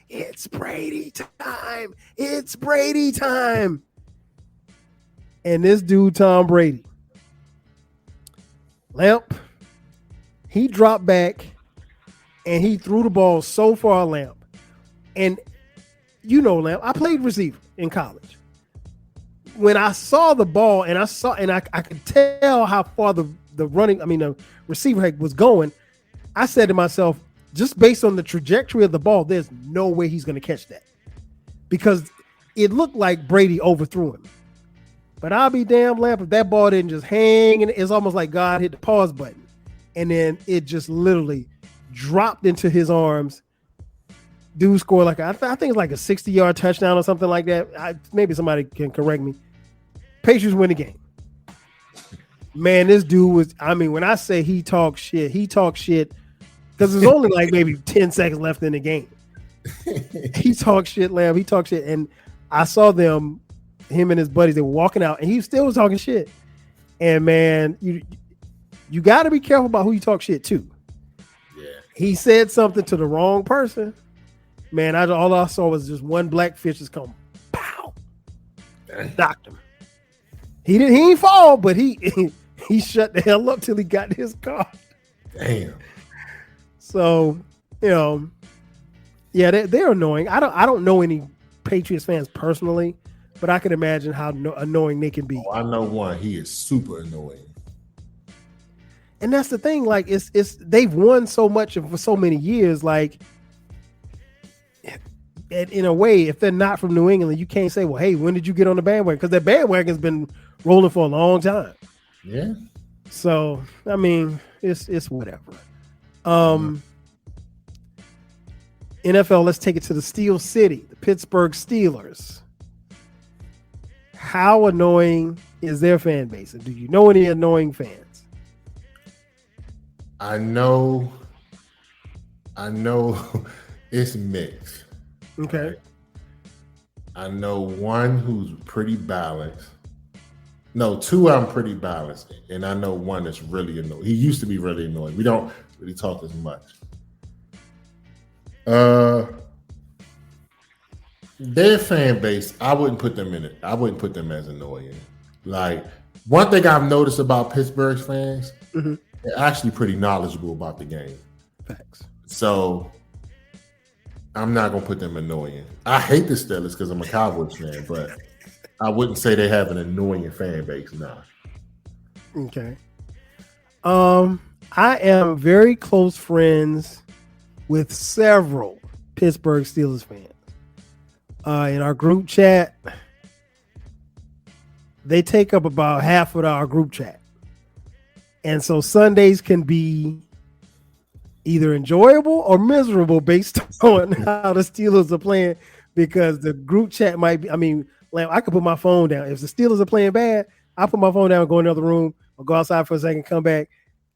It's Brady time. It's Brady time. And this dude, Tom Brady, Lamp, he dropped back and he threw the ball so far, Lamp. And Lamp, I played receiver in college. When I saw the ball and I could tell how far the receiver was going, I said to myself, just based on the trajectory of the ball, there's no way he's going to catch that because it looked like Brady overthrew him. But I'll be damn, Lamp, if that ball didn't just hang, and it's almost like God hit the pause button, and then it just literally dropped into his arms. Dude scored like I think it's like a 60-yard touchdown or something like that. Maybe somebody can correct me. Patriots win the game. Man, this dude was. I mean, when I say he talks shit because there's only like maybe 10 seconds left in the game. He talks shit, Lamb. He talks shit, and I saw him and his buddies. They were walking out, and he still was talking shit. And man, you got to be careful about who you talk shit to. Yeah. He said something to the wrong person. Man, all I saw was just one black fish just come, pow, knocked him. He ain't fall, but he shut the hell up till he got his car. Damn. So, yeah, they're annoying. I don't know any Patriots fans personally, but I can imagine how annoying they can be. Oh, I know one. He is super annoying. And that's the thing. Like, it's they've won so much for so many years. Like, in a way, if they're not from New England, you can't say, well, hey, when did you get on the bandwagon? Because that bandwagon's been rolling for a long time. Yeah. So, I mean, it's whatever. NFL, let's take it to the Steel City, the Pittsburgh Steelers. How annoying is their fan base? And do you know any annoying fans? I know it's mixed. Okay. Right? I know one who's pretty balanced. No, two I'm pretty balanced. And I know one that's really annoying. He used to be really annoying. We don't really talk as much. Their fan base, I wouldn't put them in it. I wouldn't put them as annoying. Like, one thing I've noticed about Pittsburgh fans, they're actually pretty knowledgeable about the game. Facts. So I'm not gonna put them annoying. I hate the Steelers because I'm a Cowboys fan, but I wouldn't say they have an annoying fan base now. Okay. I am very close friends with several Pittsburgh Steelers fans. In our group chat, they take up about half of our group chat. And so Sundays can be either enjoyable or miserable based on how the Steelers are playing, because the group chat might be, I could put my phone down. If the Steelers are playing bad, I put my phone down, go in the other room, or go outside for a second, come back.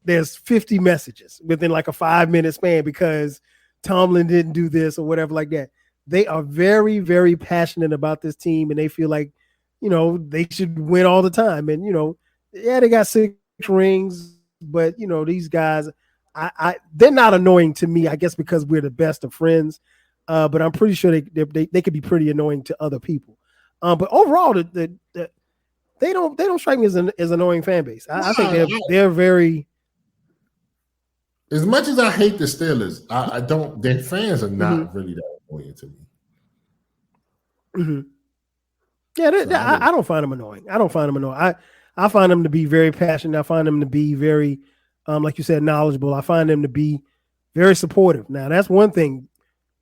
There's 50 messages within like a 5-minute span because Tomlin didn't do this or whatever like that. They are very, very passionate about this team, and they feel like, they should win all the time. And, they got 6 rings, but, these guys, they're not annoying to me, I guess, because we're the best of friends. But I'm pretty sure they could be pretty annoying to other people. But overall, they don't strike me as an annoying fan base. I think they're very. As much as I hate the Steelers, I don't. Their fans are not really that annoying to me. Yeah, I don't find them annoying. I don't find them annoying. I find them to be very passionate. I find them to be very, like you said, knowledgeable. I find them to be very supportive. Now, that's one thing.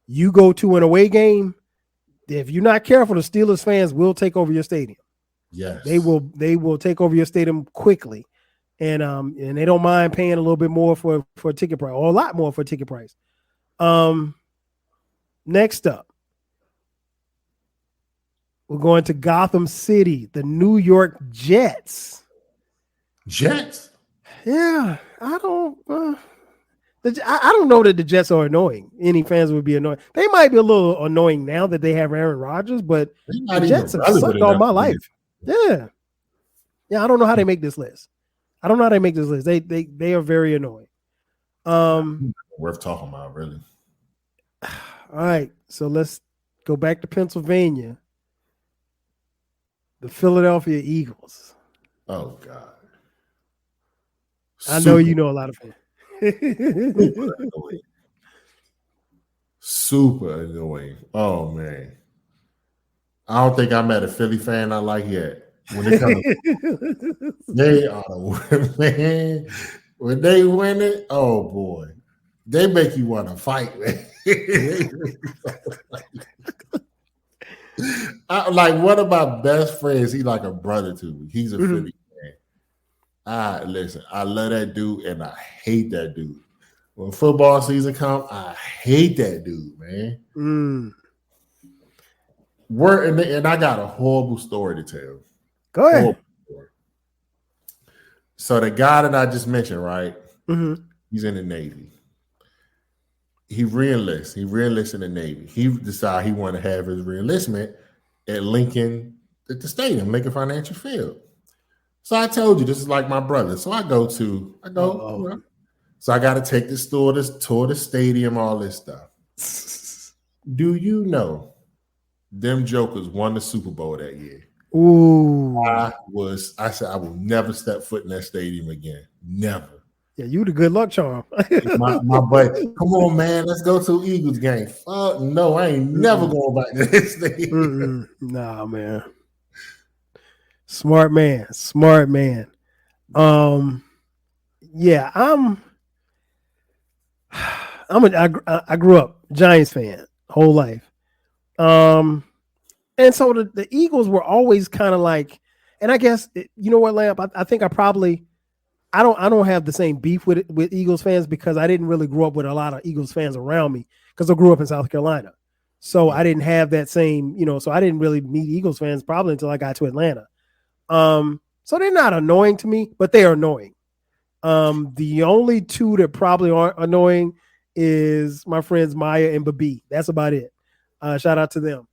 You go to an away game, if you're not careful, the Steelers fans will take over your stadium. Yes, they will take over your stadium quickly, and they don't mind paying a little bit more for a ticket price, or a lot more for a ticket price. Next up, we're going to Gotham City, the New York Jets. Jets. Yeah, I don't know that the Jets are annoying. Any fans would be annoyed. They might be a little annoying now that they have Aaron Rodgers, but the Jets have sucked all my life. Yeah. I don't know how they make this list. They are very annoying. Worth talking about, really. All right, so let's go back to Pennsylvania. The Philadelphia Eagles. Oh God. I know you know a lot of fans. Super annoying. Oh man. I don't think I met a Philly fan I like yet. When it comes they are the man. When they win it, oh boy. They make you want to fight, man. Like one of my best friends, he like a brother to me. He's a Philly fan. Listen, I love that dude and I hate that dude. When football season comes, I hate that dude, man. And I got a horrible story to tell. Go ahead. So the guy that I just mentioned, right? Mm-hmm. He's in the Navy. He re-enlists. He re-enlists in the Navy. He decided he wanted to have his re-enlistment at Lincoln, at the stadium, Lincoln Financial Field. So I told you, this is like my brother. So I go. So I got to take this tour the stadium, all this stuff. Do you know them Jokers won the Super Bowl that year? Ooh. I said, I will never step foot in that stadium again. Never. Yeah, you the good luck charm. my buddy, come on, man, let's go to Eagles game. Fuck no, I ain't never going back to this stadium. Nah, man. Smart man. Yeah, I grew up Giants fan whole life. And so the Eagles were always kind of like, and I guess you know what, Lamp, I think I don't have the same beef with Eagles fans because I didn't really grow up with a lot of Eagles fans around me because I grew up in South Carolina. So I didn't have that same, so I didn't really meet Eagles fans probably until I got to Atlanta. So they're not annoying to me, but they are annoying. The only two that probably aren't annoying is my friends Maya and Babi. That's about it. Shout out to them.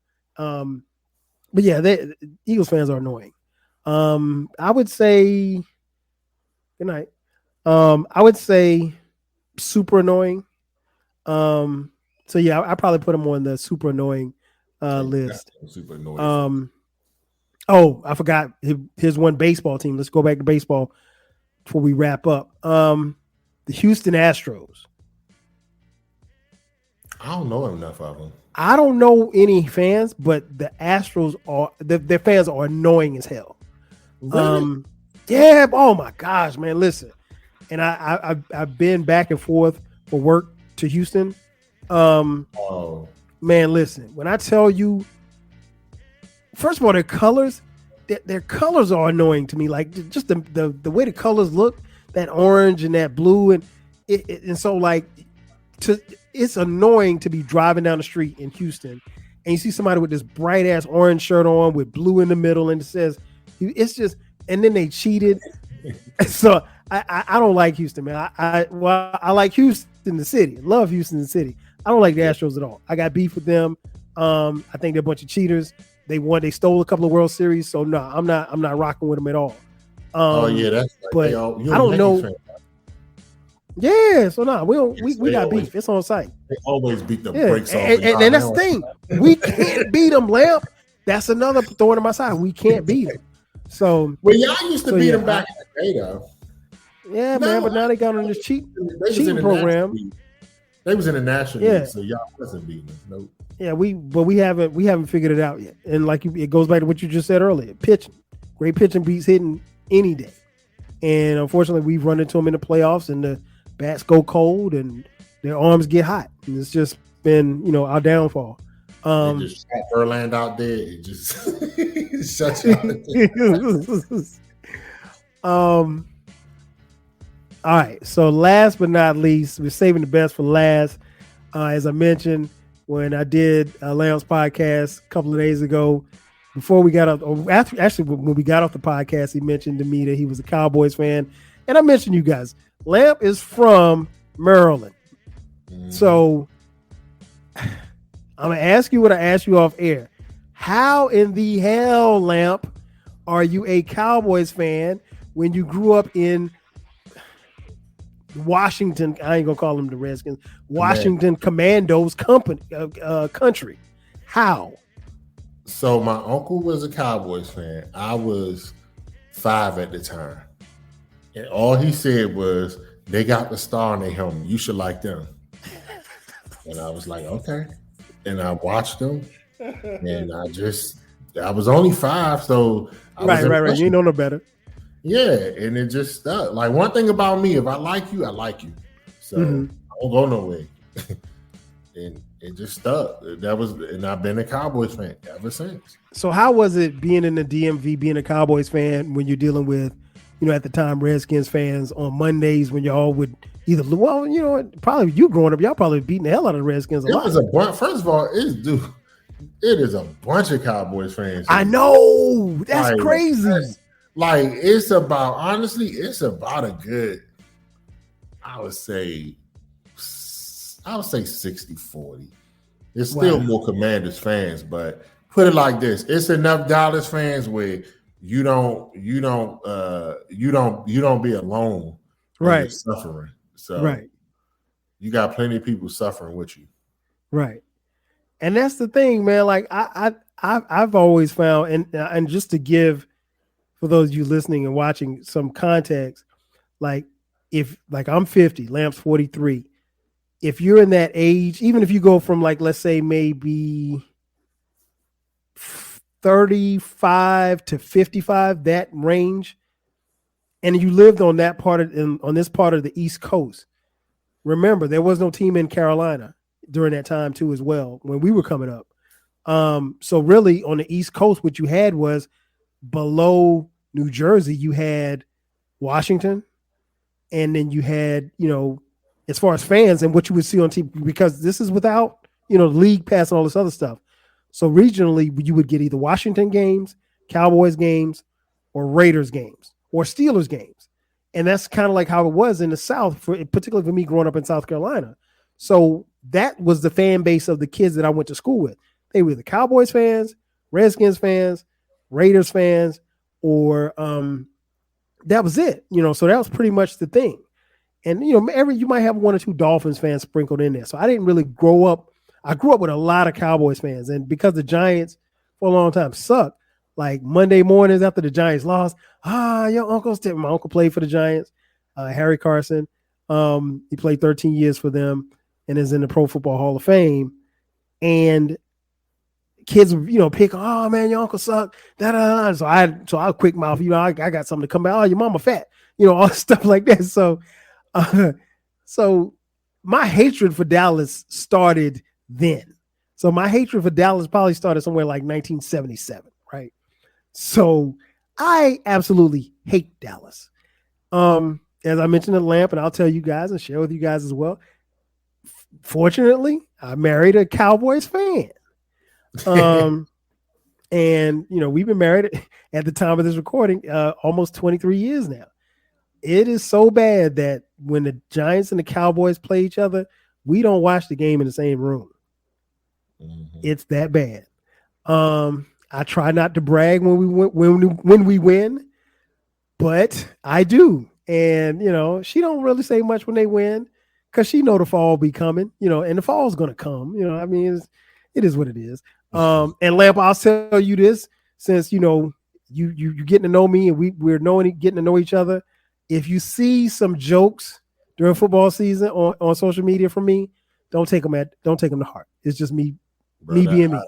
But yeah, Eagles fans are annoying. I would say good night. I would say super annoying. So yeah, I probably put them on the super annoying list. Super annoying. Oh, I forgot. Here's one baseball team. Let's go back to baseball before we wrap up. The Houston Astros. I don't know enough of them. I don't know any fans, but the Astros their fans are annoying as hell. Really? Yeah. Oh my gosh, man. Listen, and I've been back and forth for work to Houston. Man, listen. When I tell you, first of all, their colors are annoying to me. Like just the way the colors look, that orange and that blue, and so like it's annoying to be driving down the street in Houston and you see somebody with this bright ass orange shirt on with blue in the middle and it says it's just, and then they cheated. So I don't like Houston, man. I like Houston the city. Love Houston the city. I don't like the Astros at all. I got beef with them. I think they're a bunch of cheaters. They stole a couple of World Series, so no, I'm not rocking with them at all. That's but I don't know. Fan. Yeah, so no, we got beef. It's on site. They always beat the brakes off. And that's the thing. We can't beat them, Lamp. That's another thorn in my side. We can't beat them. So y'all used to beat them back in the day, though. Yeah, man, but now they got on this cheating program. They was in the National Yeah. League, so y'all wasn't beating them. Nope. Yeah, we haven't figured it out yet. And like it goes back to what you just said earlier. Pitching, great pitching beats hitting any day. And unfortunately, we've run into them in the playoffs, and the bats go cold, and their arms get hot. And it's just been, our downfall. They just shot Verlander out there. It just shuts you out. All right. So last but not least, we're saving the best for last. As I mentioned, when I did Leon's podcast a couple of days ago, before we got up, when we got off the podcast, he mentioned to me that he was a Cowboys fan. And I mentioned you guys, Lamp is from Maryland. So I'm going to ask you what I asked you off air. How in the hell, Lamp, are you a Cowboys fan when you grew up in Washington? I ain't going to call them the Redskins. Washington Commandos country. How? So my uncle was a Cowboys fan. I was 5 at the time. And all he said was, they got the star on their helmet. You should like them. And I was like, okay. And I watched them. And I was only 5, so right. You know no better. Yeah, and it just stuck. Like, one thing about me, if I like you, I like you. So I don't go nowhere. And it just stuck. And I've been a Cowboys fan ever since. So how was it being in the DMV, being a Cowboys fan when you're dealing with, at the time, Redskins fans on Mondays when y'all would either, probably you growing up, y'all probably beating the hell out of the Redskins a lot. First of all, it is a bunch of Cowboys fans. I know. That's crazy. It's about a good, I would say 60-40. It's still more Commanders fans, but put it like this: it's enough Dallas fans where you don't be alone, right? You're suffering, so you got plenty of people suffering with you, right? And that's the thing, man. Like I've always found, and just to give for those of you listening and watching some context, like I'm 50, Lamp's 43. If you're in that age, even if you go from let's say maybe 35 to 55, that range, and you lived on that on this part of the East Coast, remember there was no team in Carolina during that time too as well when we were coming up. So really on the East Coast, what you had was below New Jersey, you had Washington, and then you had, as far as fans and what you would see on TV, because this is without, the league pass and all this other stuff. So regionally, you would get either Washington games, Cowboys games, or Raiders games, or Steelers games. And that's kind of like how it was in the South, particularly for me growing up in South Carolina. So that was the fan base of the kids that I went to school with. They were the Cowboys fans, Redskins fans, Raiders fans, or that was it. So that was pretty much the thing. And, you might have 1 or 2 Dolphins fans sprinkled in there. So I didn't really grow up. I grew up with a lot of Cowboys fans. And because the Giants for a long time sucked, like Monday mornings after the Giants lost, your uncle's my uncle played for the Giants, Harry Carson. He played 13 years for them and is in the Pro Football Hall of Fame. And kids, pick, oh man, your uncle sucked. So I quick mouth, I got something to come back. Oh, your mama fat, all stuff like that. So my hatred for Dallas started then. So my hatred for Dallas probably started somewhere like 1977, right? So I absolutely hate Dallas. As I mentioned in Lamp, and I'll tell you guys and share with you guys as well. Fortunately, I married a Cowboys fan. And we've been married at the time of this recording almost 23 years now. It is so bad that when the Giants and the Cowboys play each other, we don't watch the game in the same room. Mm-hmm. It's that bad. I try not to brag when we win, but I do. And she don't really say much when they win because she know the fall be coming. And the fall's gonna come. It is what it is. And Lamp, I'll tell you this, since you getting to know me and we're getting to know each other. If you see some jokes during football season on social media from me, don't take them to heart. It's just me Bro, being me.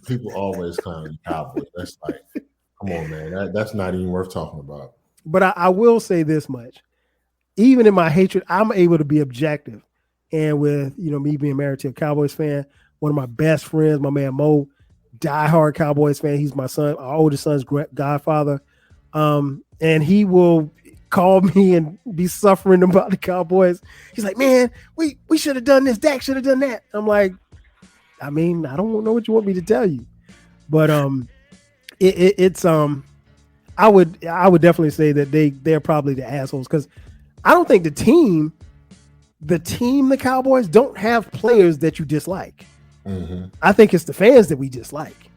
People always clown the Cowboys. That's like, come on, man. That's not even worth talking about. But I will say this much. Even in my hatred, I'm able to be objective. And with, me being married to a Cowboys fan, one of my best friends, my man Mo, diehard Cowboys fan. He's my son, our oldest son's godfather. And he will call me and be suffering about the Cowboys. He's like, man, we should have done this. Dak should have done that. I'm like, I don't know what you want me to tell you. But it's I would definitely say that they're probably the assholes, because I don't think the team, the Cowboys, don't have players that you dislike. Mm-hmm. I think it's the fans that we dislike.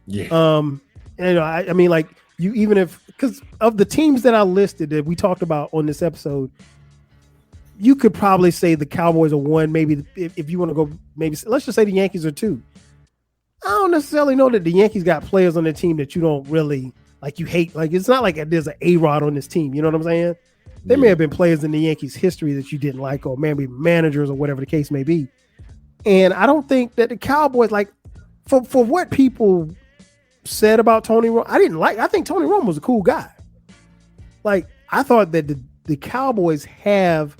Yeah. And because of the teams that I listed that we talked about on this episode, you could probably say the Cowboys are one. Maybe if you want to go, maybe let's just say the Yankees are two. I don't necessarily know that the Yankees got players on their team that you don't really like. You hate. Like, it's not like there's an A-Rod on this team. You know what I'm saying? There may have been players in the Yankees history that you didn't like, or maybe managers or whatever the case may be. And I don't think that the Cowboys, like, for what people said about Tony Romo, I think Tony Romo was a cool guy. Like, I thought that the Cowboys have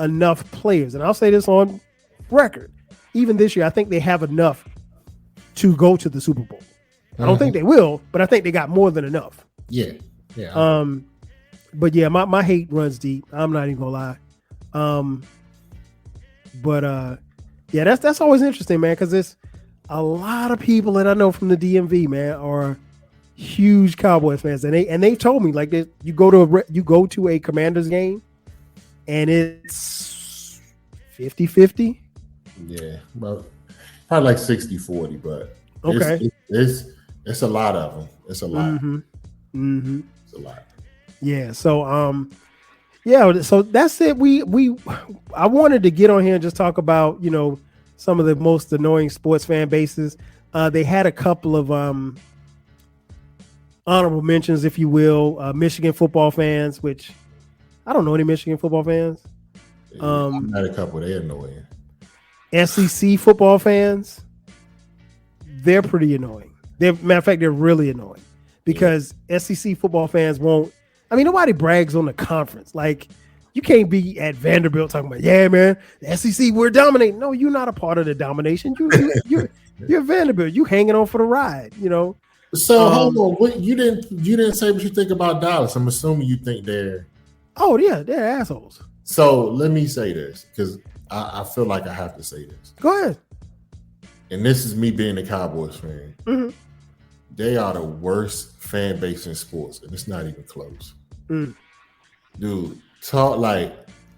enough players, and I'll say this on record, even this year, I think they have enough to go to the Super Bowl. I don't think they will, but I think they got more than enough. Yeah. Yeah. But yeah, my hate runs deep. I'm not even gonna lie. Yeah, that's always interesting, man, because it's a lot of people that I know from the DMV, man, are huge Cowboys fans, and they told me, like, you go to a Commanders game, and it's 50-50. Yeah, well, probably like 60-40, but okay, it's a lot of them. It's a lot. Mm-hmm. It's a lot. Yeah. So so that's it. I wanted to get on here and just talk about, some of the most annoying sports fan bases. They had a couple of honorable mentions, if you will. Michigan football fans, which I don't know any Michigan football fans. I had a couple. They're annoying. SEC football fans, they're pretty annoying. Matter of fact, they're really annoying, because SEC football fans won't. I mean, nobody brags on the conference. Like, you can't be at Vanderbilt talking about, yeah, man, the SEC, we're dominating. No, you're not a part of the domination. You're Vanderbilt. You hanging on for the ride, So hold on, what you didn't say what you think about Dallas. I'm assuming you think they're. Oh yeah, they're assholes. So let me say this, because I feel like I have to say this. Go ahead. And this is me being a Cowboys fan. Mm-hmm. They are the worst fan base in sports, and it's not even close. Dude, talk like,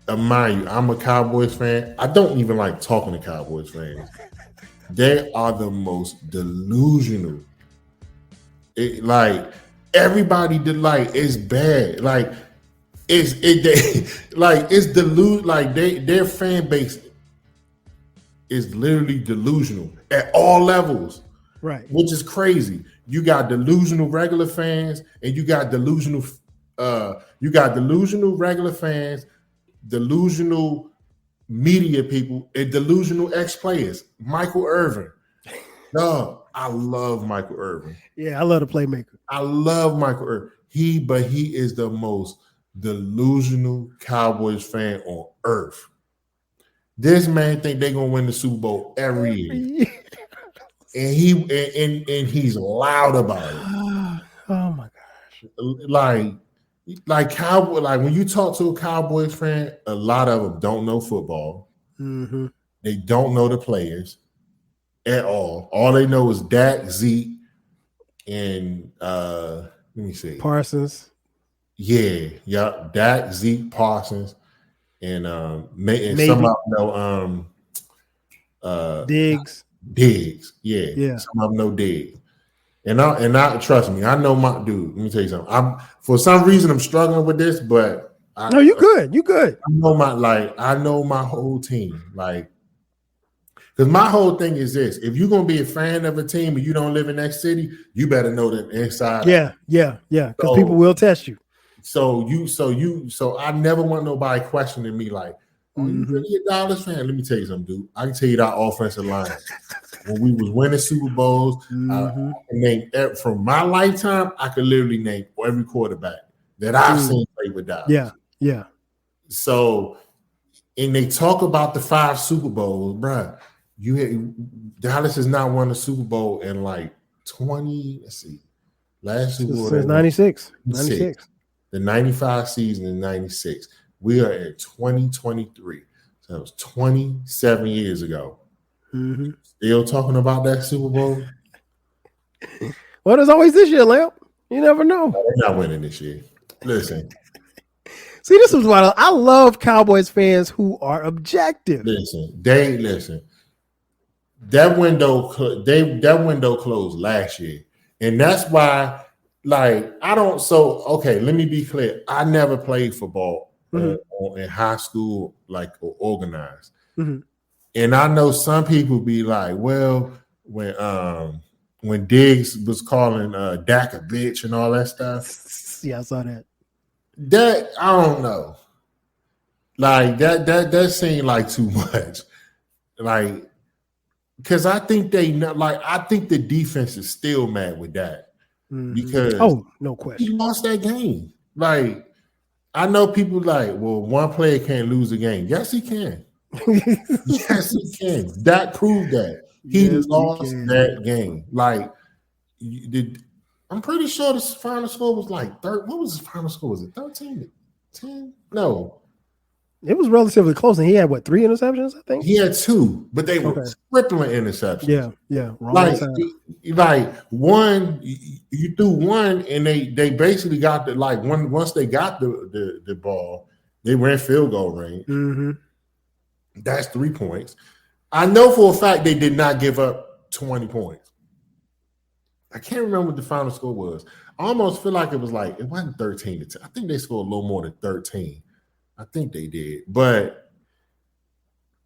mind you, I'm a Cowboys fan. I don't even like talking to Cowboys fans. They are the most delusional. Like, everybody did, like, it's bad. Like, it's delusional. Like, their fan base is literally delusional at all levels. Right. Which is crazy. You got delusional regular fans, and you got delusional regular fans, delusional media people, and delusional ex-players. Michael Irvin. No, I love Michael Irvin. Yeah, I love the playmaker. I love Michael Irvin. He is the most delusional Cowboys fan on earth. This man think they're gonna win the Super Bowl every year. And he's loud about it. Oh my gosh! Like Cowboy. Like, when you talk to a Cowboys fan, a lot of them don't know football. Mm-hmm. They don't know the players at all. All they know is Dak, Zeke, and let me see, Parsons. Yeah, Dak, Zeke, Parsons, and some of them know Diggs. Diggs, yeah. Some of them know Diggs, and I trust me. I know my dude. Let me tell you something. For some reason I'm struggling with this, but no, you good. You good. I know my whole team, like, because my whole thing is this: if you're gonna be a fan of a team and you don't live in that city, you better know them inside. Yeah. Because people will test you. So I never want nobody questioning me like, Oh, you really a Dallas fan? Let me tell you something, dude. I can tell you that offensive line. When we was winning Super Bowls, I can name from my lifetime, I could literally name every quarterback that I've seen play with Dallas. Yeah. So, and they talk about the 5 Super Bowls, bruh. Dallas has not won a Super Bowl in like 20. Let's see, last Super Bowl since 96. The 95 season in 96. We are in 2023. So that was 27 years ago. Still talking about that Super Bowl? Well, there's always this year, Lamp. You never know. They're not winning this year. Listen. See, this is what I love Cowboys fans who are objective. Listen. That window closed last year. And that's why, like, let me be clear. I never played football or in high school, like, or organized. And I know some people be like, well, when Diggs was calling Dak a bitch and all that stuff. Yeah, I saw that. That I don't know. Like that seemed like too much. Like, because I think I think the defense is still mad with that. Because no question. He lost that game. Like, I know people like, well, one player can't lose a game. Yes, he can. Yes, he can. That proved that. He lost that game. Like, I'm pretty sure the final score was like what was the final score? Was it 13-10? No. It was relatively close, and he had 3 interceptions, I think? He had 2, but they were crippling interceptions. Yeah. Like one, you threw one, and they basically got once they got the ball, they ran field goal range. That's 3 points. I know for a fact they did not give up 20 points. I can't remember what the final score was. I almost feel like it wasn't 13-10. I think they scored a little more than 13. I think they did. But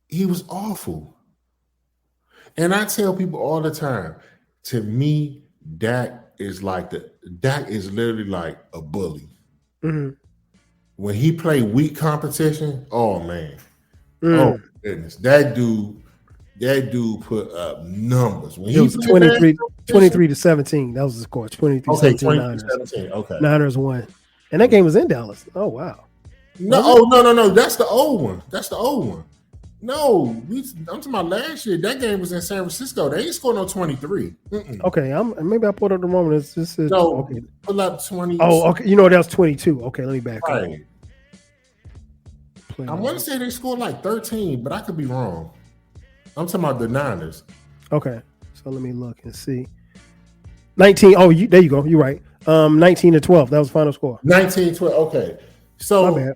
he was awful. And I tell people all the time, to me, Dak is literally like a bully. When he played weak competition, oh man. Oh goodness. That dude put up numbers. When it was 23-17. That was the score. 23-17 Niners. 23-17. Okay. Niners won. And that game was in Dallas. Oh wow. No. That's the old one. No, I'm talking about last year. That game was in San Francisco. They ain't scored no 23. Okay, maybe I pulled up the wrong one. Okay. Pull up 20. Oh, okay. You know that was 22. Okay, let me back up. I want to say they scored like 13, but I could be wrong. I'm talking about the Niners. Okay, so let me look and see. 19. Oh, there you go. You're right. 19-12. That was the final score. 19-12. Okay, so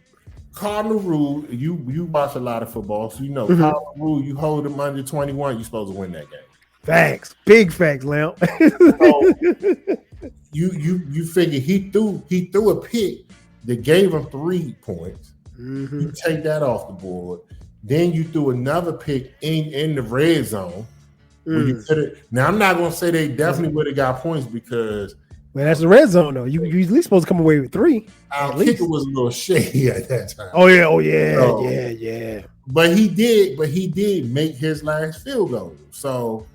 cardinal rule. You watch a lot of football, so you know cardinal rule. You hold them under 21, you're supposed to win that game. Facts, big facts, Lamp. So, you figure he threw a pick that gave him 3 points. You take that off the board. Then you threw another pick in the red zone. Where you could have. Now I'm not gonna say they definitely would have got points because. Man, that's the red zone though. You're usually supposed to come away with 3. Our kicker was a little shady at that time. Oh yeah. But he did make his last field goal. So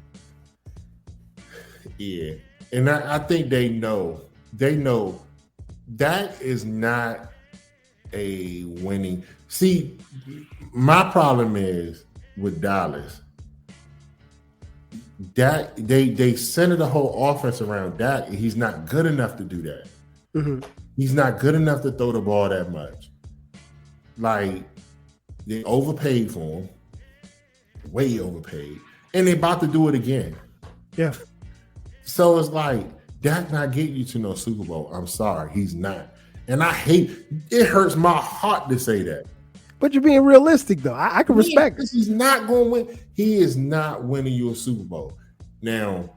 yeah, and I think they know that is not a winning. See, my problem is with Dallas. Dak, they center the whole offense around Dak, and he's not good enough to do that. He's not good enough to throw the ball that much. Like, they overpaid for him, way overpaid, and they're about to do it again. Yeah. So it's like, Dak not getting you to no Super Bowl. I'm sorry, he's not. And it hurts my heart to say that. But you're being realistic, though. I can respect it. He's not going to win. He is not winning you a Super Bowl. Now,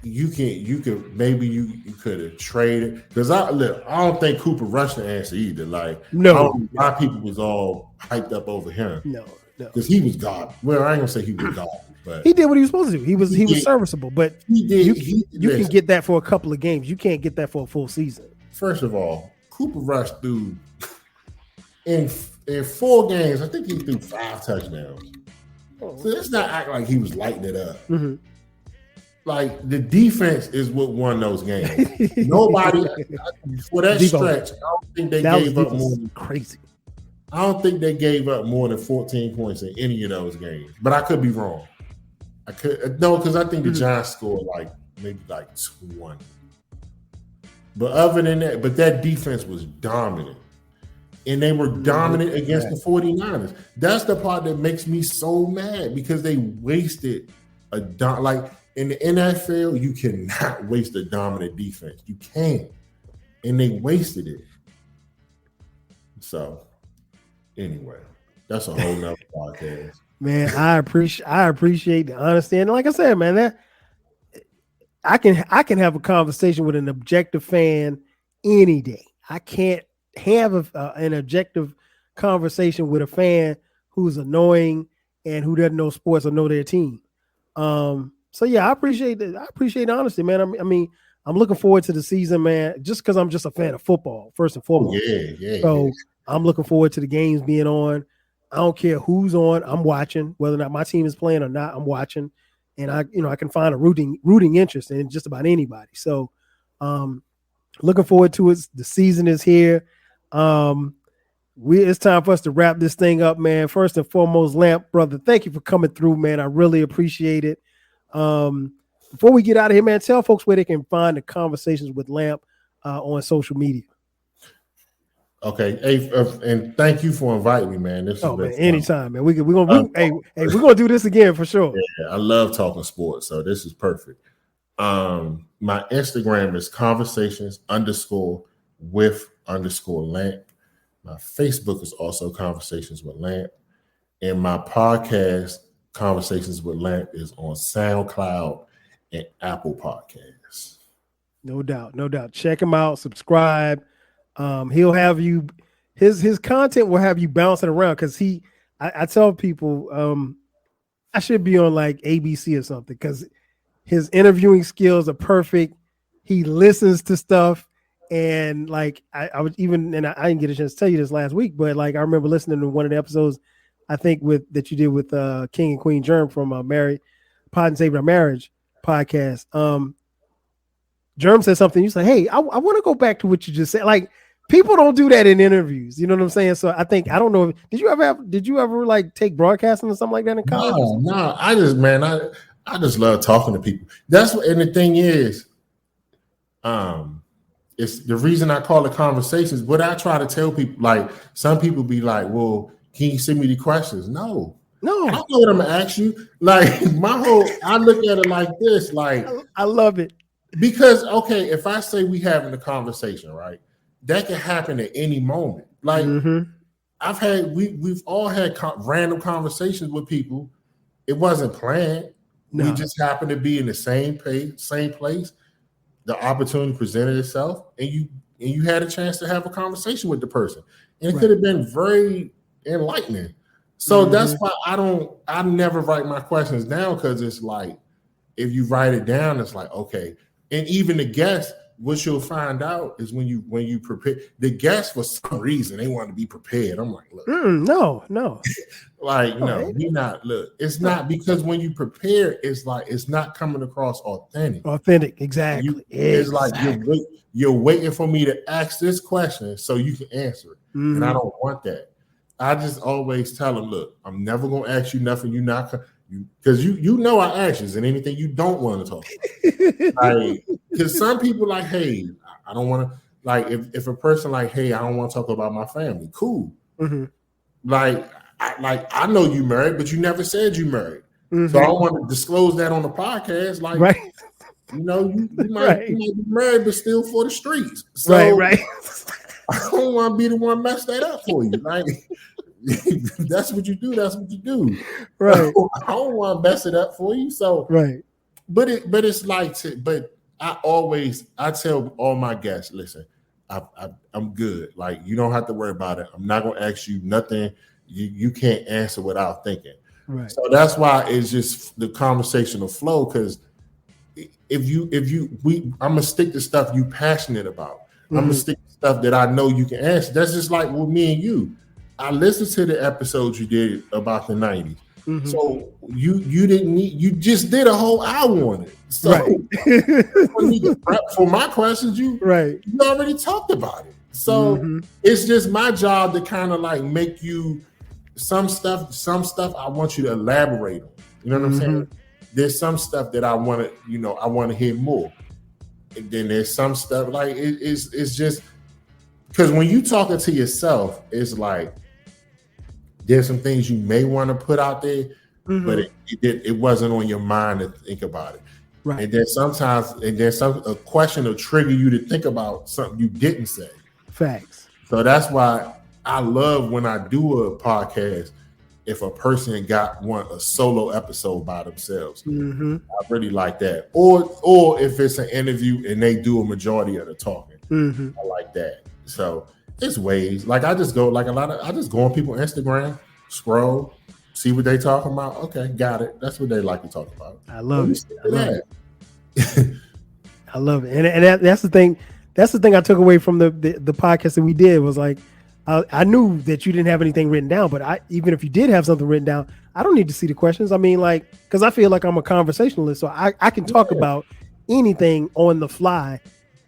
you could have traded, because I don't think Cooper Rush the answer either. Like, no, a lot of people was all hyped up over him. No, because he was God. Well, I ain't gonna say he was God, but he did what he was supposed to do. He was serviceable, but you can get that for a couple of games. You can't get that for a full season. First of all, Cooper Rush threw in in 4 games, I think he threw 5 touchdowns. So let's not act like he was lighting it up. Mm-hmm. Like the defense is what won those games. Nobody for that stretch. I don't think they gave up more than crazy. I don't think they gave up more than 14 points in any of those games. But I could be wrong. Because I think the Giants scored maybe 20. But other than that, that defense was dominant. And they were dominant against the 49ers. That's the part that makes me so mad because they wasted in the NFL, you cannot waste a dominant defense. You can't. And they wasted it. So, anyway, that's a whole nother podcast. Man, I appreciate the honesty. And like I said, man, that I can have a conversation with an objective fan any day. I can't have an objective conversation with a fan who's annoying and who doesn't know sports or know their team. So yeah, I appreciate that. I appreciate the honesty, man. I mean, I'm looking forward to the season, man, just because I'm just a fan of football, first and foremost. So I'm looking forward to the games being on. I don't care who's on. I'm watching, whether or not my team is playing or not. I'm watching, and I can find a rooting interest in just about anybody. So, looking forward to it. The season is here. It's time for us to wrap this thing up, man. First and foremost, Lamp, brother, thank you for coming through, man. I really appreciate it. Before we get out of here, man, tell folks where they can find the conversations with Lamp on social media. Okay, hey, and thank you for inviting me, man. This man, anytime, man. We're gonna do this again for sure. Yeah, I love talking sports, so this is perfect. My Instagram is conversations_with_Lamp. My Facebook is also Conversations with Lamp, and my podcast Conversations with Lamp is on SoundCloud and Apple Podcasts. No doubt. Check him out. Subscribe. He'll have you. His content will have you bouncing around because I tell people I should be on like ABC or something because his interviewing skills are perfect. He listens to stuff. And like I didn't get a chance to tell you this last week, but like I remember listening to one of the episodes, I think that you did with King and Queen Germ from Married Pod and Save Our Marriage podcast. Germ said something. You said, "Hey, I want to go back to what you just said." Like people don't do that in interviews. You know what I'm saying? So I don't know. Did you ever like take broadcasting or something like that in college? No. I just love talking to people. And the thing is, it's the reason I call it conversations. What I try to tell people, like some people be like, well, can you send me the questions? No. I don't know what I'm gonna ask you. Like I look at it like this, like I love it. Because okay, if I say we having a conversation, right, that can happen at any moment. Like we've all had random conversations with people. It wasn't planned. No. We just happened to be in the same place. The opportunity presented itself, and you had a chance to have a conversation with the person, and it could have been very enlightening. So that's why I never write my questions down, because it's like if you write it down, it's like okay. And even the guests, what you'll find out is when you prepare the guests, for some reason they want to be prepared. I'm like, look, no, like no, you're not. Look, it's not, because when you prepare, it's like it's not coming across authentic. Exactly. It's like you're waiting for me to ask this question so you can answer it, and I don't want that. I just always tell them, look, I'm never gonna ask you nothing. You're not. Because you know I ask you, and anything you don't want to talk about. Like, because some people like, hey, I don't want to, like, if a person like, hey, I don't want to talk about my family, cool. Like I know you married, but you never said you married, so I don't want to disclose that on the podcast. Like, right. You know, you might be married, but still for the streets. So right. I don't want to be the one mess that up for you. Like. That's what you do. Right. I don't want to mess it up for you. So right. But it's like I tell all my guests, listen, I'm good. Like you don't have to worry about it. I'm not gonna ask you nothing. You can't answer without thinking. Right. So that's why it's just the conversational flow. Because I'm gonna stick to stuff you passionate about. I'm gonna stick to stuff that I know you can answer. That's just like with me and you. I listened to the episodes you did about the 90s. Mhm. So you didn't need, you just did a whole hour on it. So Right. for me to prep for my questions, you already talked about it. So it's just my job to kind of like make you some stuff I want you to elaborate on. You know what I'm saying? There's some stuff that I want to hear more. And then there's some stuff like it's just because when you talking to yourself, it's like there's some things you may want to put out there, but it wasn't on your mind to think about it. Right. And then sometimes a question will trigger you to think about something you didn't say. Facts. So that's why I love when I do a podcast, if a person got a solo episode by themselves. I really like that. Or if it's an interview and they do a majority of the talking. I like that. So it's ways. Like I just go on people's Instagram, scroll, see what they talking about. Okay, got it. That's what they like to talk about. I love it. I love it. And that's the thing. That's the thing I took away from the podcast that we did was like, I knew that you didn't have anything written down, but even if you did have something written down, I don't need to see the questions. I mean, like, because I feel like I'm a conversationalist, so I can talk about anything on the fly,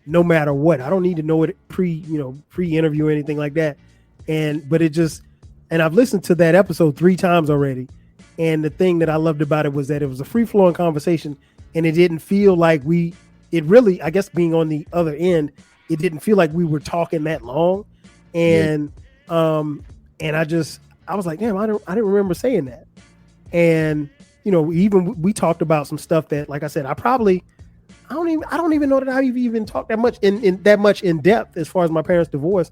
no matter what. I don't need to know it pre-interview or anything like that. And I've listened to that episode 3 times already. And the thing that I loved about it was that it was a free-flowing conversation, and it didn't feel like it really, I guess, being on the other end, it didn't feel like we were talking that long. And and I was like, damn, I didn't remember saying that. And even we talked about some stuff that, like I said, I don't even know that I've even talked that much in depth as far as my parents' divorce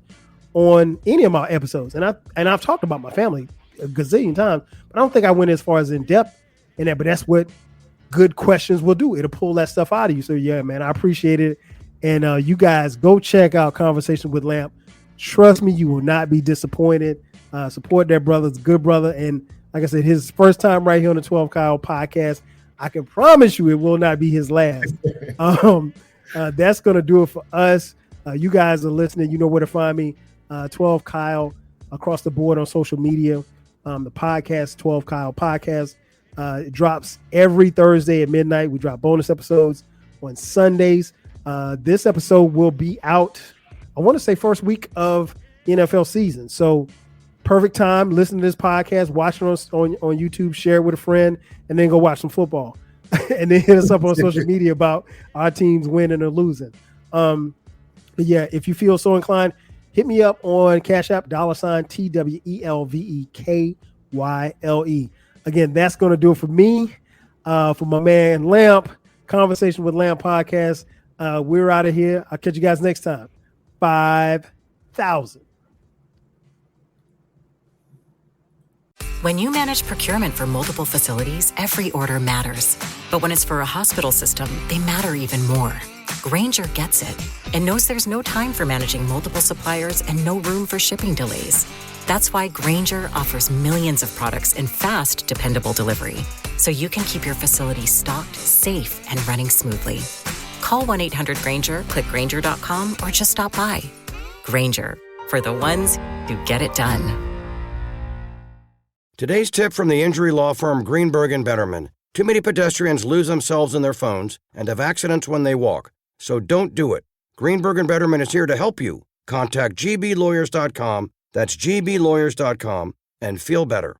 on any of my episodes. And I've talked about my family a gazillion times, but I don't think I went as far as in depth in that. But that's what good questions will do. It'll pull that stuff out of you. So yeah, man, I appreciate it. And you guys go check out Conversation with Lamp. Trust me, you will not be disappointed. Support that brother's good brother. And like I said, his first time right here on the 12 Kyle podcast. I can promise you it will not be his last. That's going to do it for us. You guys are listening. You know where to find me. 12 Kyle across the board on social media. The podcast, 12 Kyle Podcast. It drops every Thursday at midnight. We drop bonus episodes on Sundays. This episode will be out, I want to say, first week of the NFL season. So perfect time. Listen to this podcast, watch it on YouTube, share it with a friend, and then go watch some football. And then hit us up on social media about our teams winning or losing. But yeah, if you feel so inclined, hit me up on Cash App, $TWELVEKYLE. Again, that's going to do it for me. For my man Lamp, Conversation with Lamp podcast. We're out of here. I'll catch you guys next time. 5,000. When you manage procurement for multiple facilities, every order matters. But when it's for a hospital system, they matter even more. Grainger gets it and knows there's no time for managing multiple suppliers and no room for shipping delays. That's why Grainger offers millions of products in fast, dependable delivery, so you can keep your facility stocked, safe, and running smoothly. Call 1-800-GRAINGER, click Grainger.com, or just stop by. Grainger, for the ones who get it done. Today's tip from the injury law firm Greenberg and Betterman. Too many pedestrians lose themselves in their phones and have accidents when they walk. So don't do it. Greenberg and Betterman is here to help you. Contact gblawyers.com, that's gblawyers.com, and feel better.